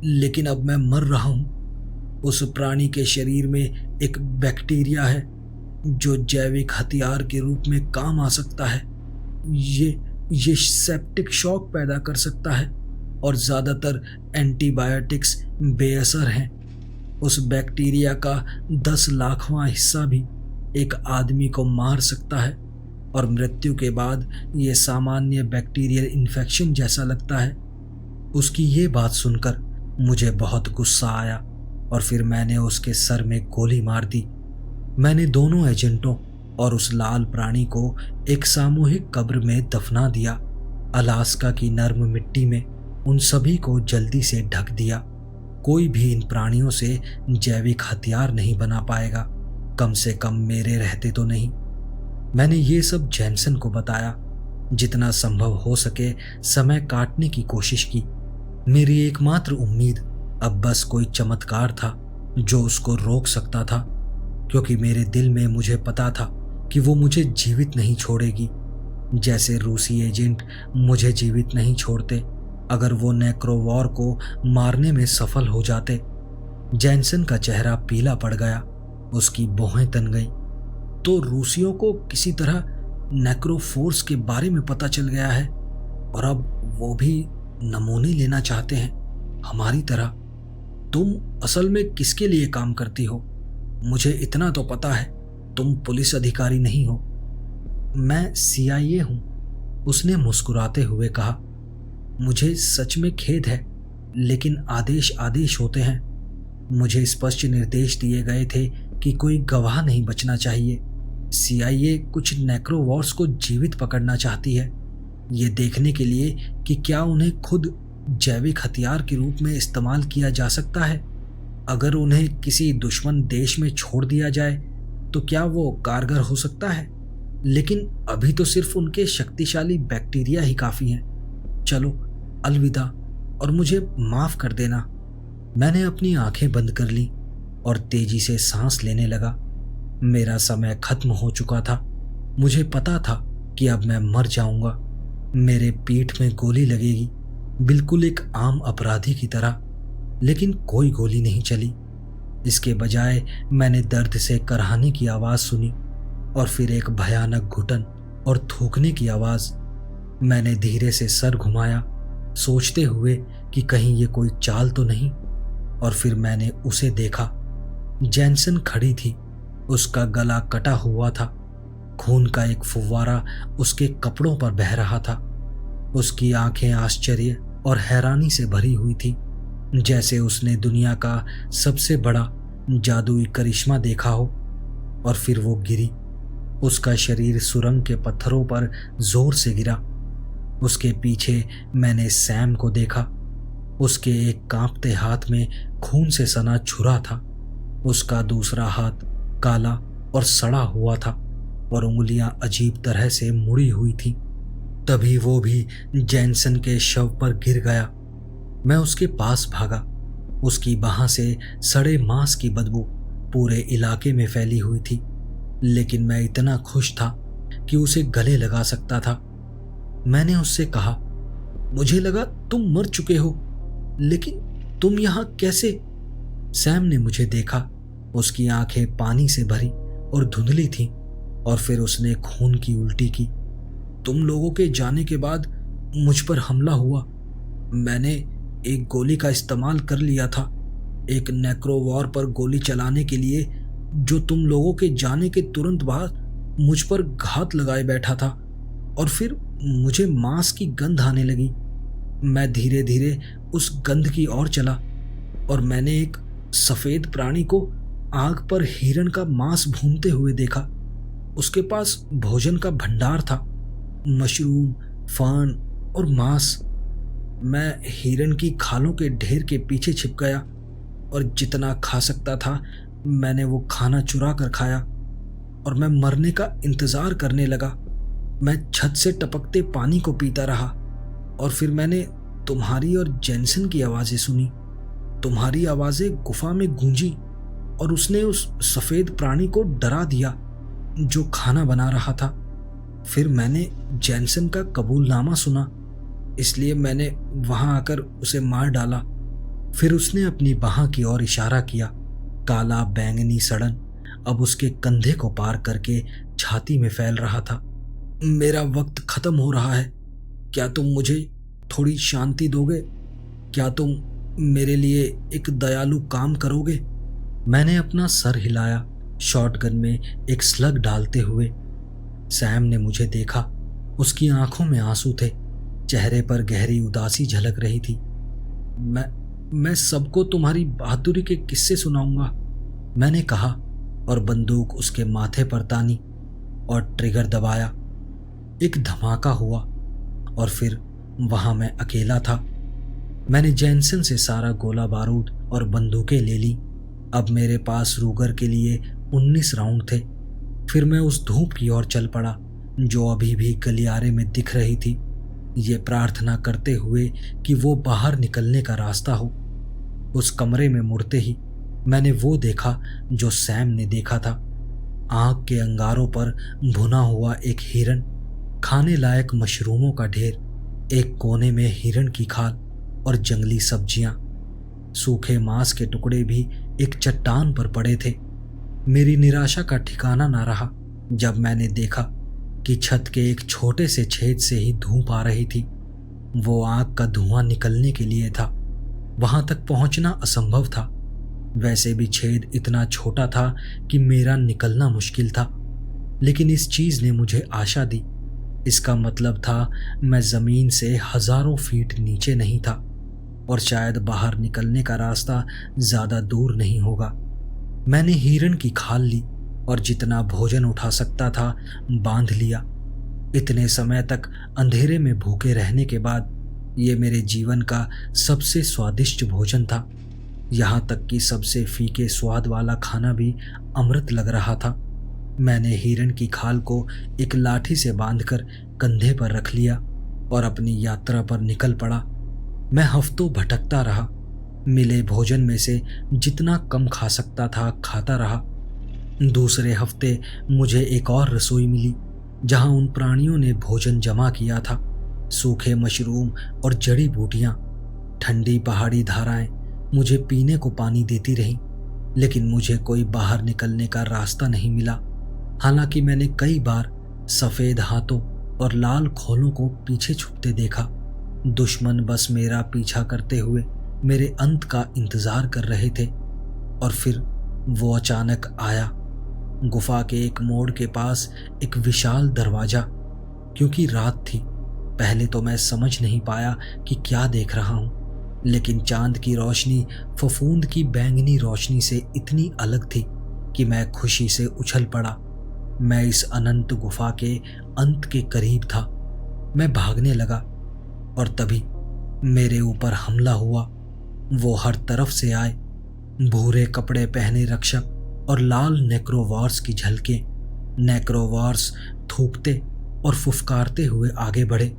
लेकिन अब मैं मर रहा हूं। उस प्राणी के शरीर में एक बैक्टीरिया है जो जैविक हथियार के रूप में काम आ सकता है। ये सेप्टिक शॉक पैदा कर सकता है और ज्यादातर एंटीबायोटिक्स बेअसर हैं। उस बैक्टीरिया का 10 लाखवां हिस्सा भी एक आदमी को मार सकता है और मृत्यु के बाद यह सामान्य बैक्टीरियल इन्फेक्शन जैसा लगता है। उसकी ये बात सुनकर मुझे बहुत गुस्सा आया और फिर मैंने उसके सर में गोली मार दी। मैंने दोनों एजेंटों और उस लाल प्राणी को एक सामूहिक कब्र में दफना दिया। अलास्का की नर्म मिट्टी में उन सभी को जल्दी से ढक दिया। कोई भी इन प्राणियों से जैविक हथियार नहीं बना पाएगा, कम से कम मेरे रहते तो नहीं। मैंने ये सब जैनसन को बताया। जितना संभव हो सके समय काटने की कोशिश की। मेरी एकमात्र उम्मीद अब बस कोई चमत्कार था जो उसको रोक सकता था, क्योंकि मेरे दिल में मुझे पता था कि वो मुझे जीवित नहीं छोड़ेगी, जैसे रूसी एजेंट मुझे जीवित नहीं छोड़ते अगर वो नेक्रोवॉर को मारने में सफल हो जाते। जैनसन का चेहरा पीला पड़ गया, उसकी भौहें तन गईं। तो रूसियों को किसी तरह नेक्रोफोर्स के बारे में पता चल गया है और अब वो भी नमूने लेना चाहते हैं हमारी तरह। तुम असल में किसके लिए काम करती हो? मुझे इतना तो पता है, तुम पुलिस अधिकारी नहीं हो। मैं CIA हूं, उसने मुस्कुराते हुए कहा। मुझे सच में खेद है, लेकिन आदेश आदेश होते हैं। मुझे स्पष्ट निर्देश दिए गए थे कि कोई गवाह नहीं बचना चाहिए। CIA कुछ नेक्रोवॉर्स को जीवित पकड़ना चाहती है, ये देखने के लिए कि क्या उन्हें खुद जैविक हथियार के रूप में इस्तेमाल किया जा सकता है। अगर उन्हें किसी दुश्मन देश में छोड़ दिया जाए तो क्या वो कारगर हो सकता है, लेकिन अभी तो सिर्फ उनके शक्तिशाली बैक्टीरिया ही काफी हैं। चलो अलविदा और मुझे माफ कर देना। मैंने अपनी आंखें बंद कर ली और तेजी से सांस लेने लगा। मेरा समय खत्म हो चुका था। मुझे पता था कि अब मैं मर जाऊंगा। मेरे पीठ में गोली लगेगी, बिल्कुल एक आम अपराधी की तरह, लेकिन कोई गोली नहीं चली। इसके बजाय मैंने दर्द से कराहने की आवाज सुनी और फिर एक भयानक घुटन और थूकने की आवाज। मैंने धीरे से सर घुमाया, सोचते हुए कि कहीं ये कोई चाल तो नहीं, और फिर मैंने उसे देखा। जैनसन खड़ी थी, उसका गला कटा हुआ था। खून का एक फुव्वारा उसके कपड़ों पर बह रहा था। उसकी आंखें आश्चर्य और हैरानी से भरी हुई थी, जैसे उसने दुनिया का सबसे बड़ा जादुई करिश्मा देखा हो। और फिर वो गिरी। उसका शरीर सुरंग के पत्थरों पर जोर से गिरा। उसके पीछे मैंने सैम को देखा। उसके एक कांपते हाथ में खून से सना छुरा था। उसका दूसरा हाथ काला और सड़ा हुआ था और उंगलियां अजीब तरह से मुड़ी हुई थी। तभी वो भी जैनसन के शव पर गिर गया। मैं उसके पास भागा। उसकी बाह से सड़े मांस की बदबू पूरे इलाके में फैली हुई थी, लेकिन मैं इतना खुश था कि उसे गले लगा सकता था। मैंने उससे कहा, मुझे लगा तुम मर चुके हो, लेकिन तुम यहां कैसे? सैम ने मुझे देखा। उसकी आंखें पानी से भरी और धुंधली थीं, और फिर उसने खून की उल्टी की। तुम लोगों के जाने के बाद मुझ पर हमला हुआ। मैंने एक गोली का इस्तेमाल कर लिया था, एक नेक्रोवॉर पर गोली चलाने के लिए, जो तुम लोगों के जाने के तुरंत बाद मुझ पर घात लगाए बैठा था। और फिर मुझे मांस की गंध आने लगी। मैं धीरे धीरे उस गंध की ओर चला, और मैंने एक सफेद प्राणी को आग पर हिरन का मांस भूनते हुए देखा। उसके पास भोजन का भंडार था, मशरूम, फर्न और मांस। मैं हिरन की खालों के ढेर के पीछे छिप गया, और जितना खा सकता था मैंने वो खाना चुरा कर खाया, और मैं मरने का इंतजार करने लगा। मैं छत से टपकते पानी को पीता रहा, और फिर मैंने तुम्हारी और जैनसन की आवाजें सुनी। तुम्हारी आवाजें गुफा में गूंजी, और उसने उस सफेद प्राणी को डरा दिया जो खाना बना रहा था। फिर मैंने जैनसन का कबूलनामा सुना, इसलिए मैंने वहां आकर उसे मार डाला। फिर उसने अपनी बाह की ओर इशारा किया। काला बैंगनी सड़न अब उसके कंधे को पार करके छाती में फैल रहा था। मेरा वक्त खत्म हो रहा है। क्या तुम मुझे थोड़ी शांति दोगे? क्या तुम मेरे लिए एक दयालु काम करोगे? मैंने अपना सर हिलाया, शॉटगन में एक स्लग डालते हुए। सैम ने मुझे देखा। उसकी आंखों में आंसू थे, चेहरे पर गहरी उदासी झलक रही थी। मैं सबको तुम्हारी बहादुरी के किस्से सुनाऊंगा, मैंने कहा, और बंदूक उसके माथे पर तानी और ट्रिगर दबाया। एक धमाका हुआ, और फिर वहां मैं अकेला था। मैंने जैनसन से सारा गोला बारूद और बंदूकें ले ली। अब मेरे पास रूगर के लिए 19 राउंड थे। फिर मैं उस धूप की ओर चल पड़ा जो अभी भी गलियारे में दिख रही थी, ये प्रार्थना करते हुए कि वो बाहर निकलने का रास्ता हो। उस कमरे में मुड़ते ही मैंने वो देखा जो सैम ने देखा था। आग के अंगारों पर भुना हुआ एक हिरन, खाने लायक मशरूमों का ढेर, एक कोने में हिरन की खाल और जंगली सब्जियां। सूखे मांस के टुकड़े भी एक चट्टान पर पड़े थे। मेरी निराशा का ठिकाना ना रहा जब मैंने देखा कि छत के एक छोटे से छेद से ही धूप आ रही थी। वो आग का धुआं निकलने के लिए था। वहां तक पहुंचना असंभव था। वैसे भी छेद इतना छोटा था कि मेरा निकलना मुश्किल था, लेकिन इस चीज ने मुझे आशा दी। इसका मतलब था मैं जमीन से हजारों फीट नीचे नहीं था, और शायद बाहर निकलने का रास्ता ज्यादा दूर नहीं होगा। मैंने हिरन की खाल ली और जितना भोजन उठा सकता था बांध लिया। इतने समय तक अंधेरे में भूखे रहने के बाद ये मेरे जीवन का सबसे स्वादिष्ट भोजन था। यहाँ तक कि सबसे फीके स्वाद वाला खाना भी अमृत लग रहा था। मैंने हिरन की खाल को एक लाठी से बांधकर कंधे पर रख लिया और अपनी यात्रा पर निकल पड़ा। मैं हफ्तों भटकता रहा, मिले भोजन में से जितना कम खा सकता था खाता रहा। दूसरे हफ्ते मुझे एक और रसोई मिली जहां उन प्राणियों ने भोजन जमा किया था। सूखे मशरूम और जड़ी बूटियां, ठंडी पहाड़ी धाराएं मुझे पीने को पानी देती रहीं, लेकिन मुझे कोई बाहर निकलने का रास्ता नहीं मिला। हालांकि मैंने कई बार सफेद हाथों और लाल खोलों को पीछे छुपते देखा। दुश्मन बस मेरा पीछा करते हुए मेरे अंत का इंतजार कर रहे थे। और फिर वो अचानक आया। गुफा के एक मोड़ के पास एक विशाल दरवाजा। क्योंकि रात थी, पहले तो मैं समझ नहीं पाया कि क्या देख रहा हूं, लेकिन चांद की रोशनी फफूंद की बैंगनी रोशनी से इतनी अलग थी कि मैं खुशी से उछल पड़ा। मैं इस अनंत गुफा के अंत के करीब था। मैं भागने लगा, और तभी मेरे ऊपर हमला हुआ। वो हर तरफ से आए, भूरे कपड़े पहने रक्षक और लाल नेक्रोवॉर्स की झलकें। नेक्रोवॉर्स थूकते और फुफकारते हुए आगे बढ़े,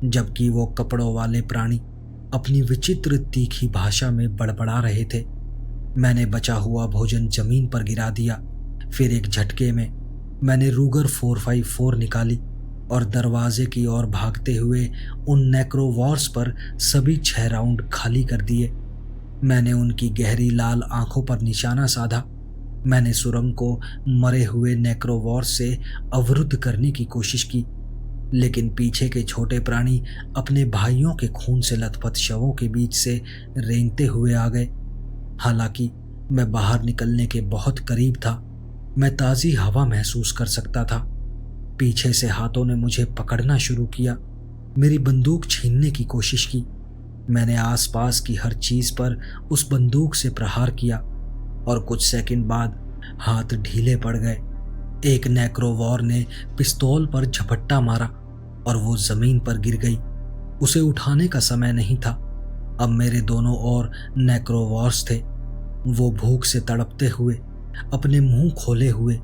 जबकि वो कपड़ों वाले प्राणी अपनी विचित्र तीखी भाषा में बड़बड़ा रहे थे। मैंने बचा हुआ भोजन जमीन पर गिरा दिया। फिर एक झटके में मैंने रूगर 454 निकाली और दरवाजे की ओर भागते हुए उन नेक्रोवॉर्स पर सभी 6 राउंड खाली कर दिए। मैंने उनकी गहरी लाल आंखों पर निशाना साधा। मैंने सुरंग को मरे हुए नेक्रोवॉर्स से अवरुद्ध करने की कोशिश की, लेकिन पीछे के छोटे प्राणी अपने भाइयों के खून से लथपथ शवों के बीच से रेंगते हुए आ गए। हालांकि मैं बाहर निकलने के बहुत करीब था, मैं ताज़ी हवा महसूस कर सकता था। पीछे से हाथों ने मुझे पकड़ना शुरू किया, मेरी बंदूक छीनने की कोशिश की। मैंने आसपास की हर चीज पर उस बंदूक से प्रहार किया और कुछ सेकंड बाद हाथ ढीले पड़ गए। एक नेक्रोवॉर ने पिस्तौल पर झपट्टा मारा और वो जमीन पर गिर गई। उसे उठाने का समय नहीं था। अब मेरे दोनों ओर नेक्रोवॉर्स थे। वो भूख से तड़पते हुए, अपने मुंह खोले हुए,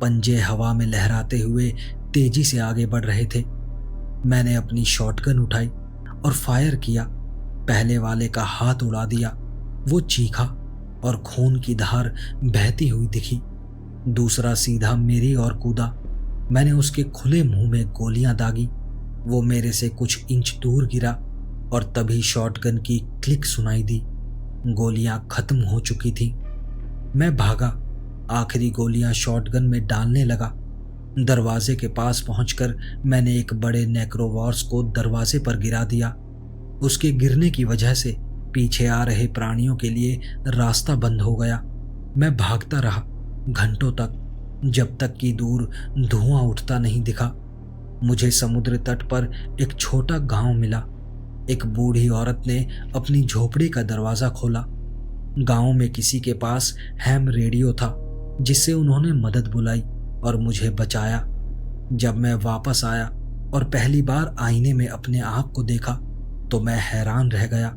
पंजे हवा में लहराते हुए तेजी से आगे बढ़ रहे थे। मैंने अपनी शॉटगन उठाई और फायर किया। पहले वाले का हाथ उड़ा दिया। वो चीखा और खून की धार बहती हुई दिखी। दूसरा सीधा मेरी ओर कूदा। मैंने उसके खुले मुंह में गोलियां दागी। वो मेरे से कुछ इंच दूर गिरा और तभी शॉटगन की क्लिक सुनाई दी। गोलियां खत्म हो चुकी थीं। मैं भागा, आखिरी गोलियां शॉटगन में डालने लगा। दरवाजे के पास पहुंचकर मैंने एक बड़े नेक्रोवॉर्स को दरवाजे पर गिरा दिया। उसके गिरने की वजह से पीछे आ रहे प्राणियों के लिए रास्ता बंद हो गया। मैं भागता रहा घंटों तक, जब तक कि दूर धुआं उठता नहीं दिखा। मुझे समुद्र तट पर एक छोटा गांव मिला। एक बूढ़ी औरत ने अपनी झोपड़ी का दरवाजा खोला। गांव में किसी के पास हैम रेडियो था, जिससे उन्होंने मदद बुलाई और मुझे बचाया। जब मैं वापस आया और पहली बार आईने में अपने आप को देखा तो मैं हैरान रह गया।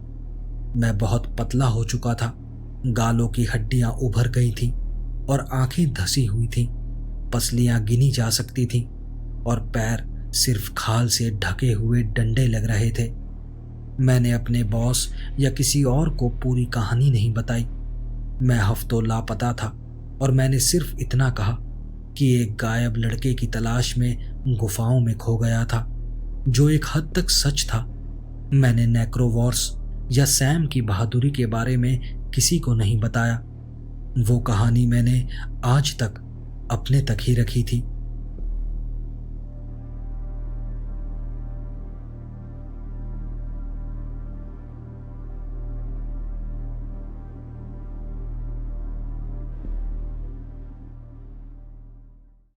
मैं बहुत पतला हो चुका था। गालों की हड्डियां उभर गई थीं और आंखें धसी हुई थीं। पसलियां गिनी जा सकती थीं और पैर सिर्फ खाल से ढके हुए डंडे लग रहे थे। मैंने अपने बॉस या किसी और को पूरी कहानी नहीं बताई। मैं हफ्तों लापता था और मैंने सिर्फ इतना कहा कि एक गायब लड़के की तलाश में गुफाओं में खो गया था, जो एक हद तक सच था। मैंने नेक्रोवॉर्स या सैम की बहादुरी के बारे में किसी को नहीं बताया। वो कहानी मैंने आज तक अपने तक ही रखी थी।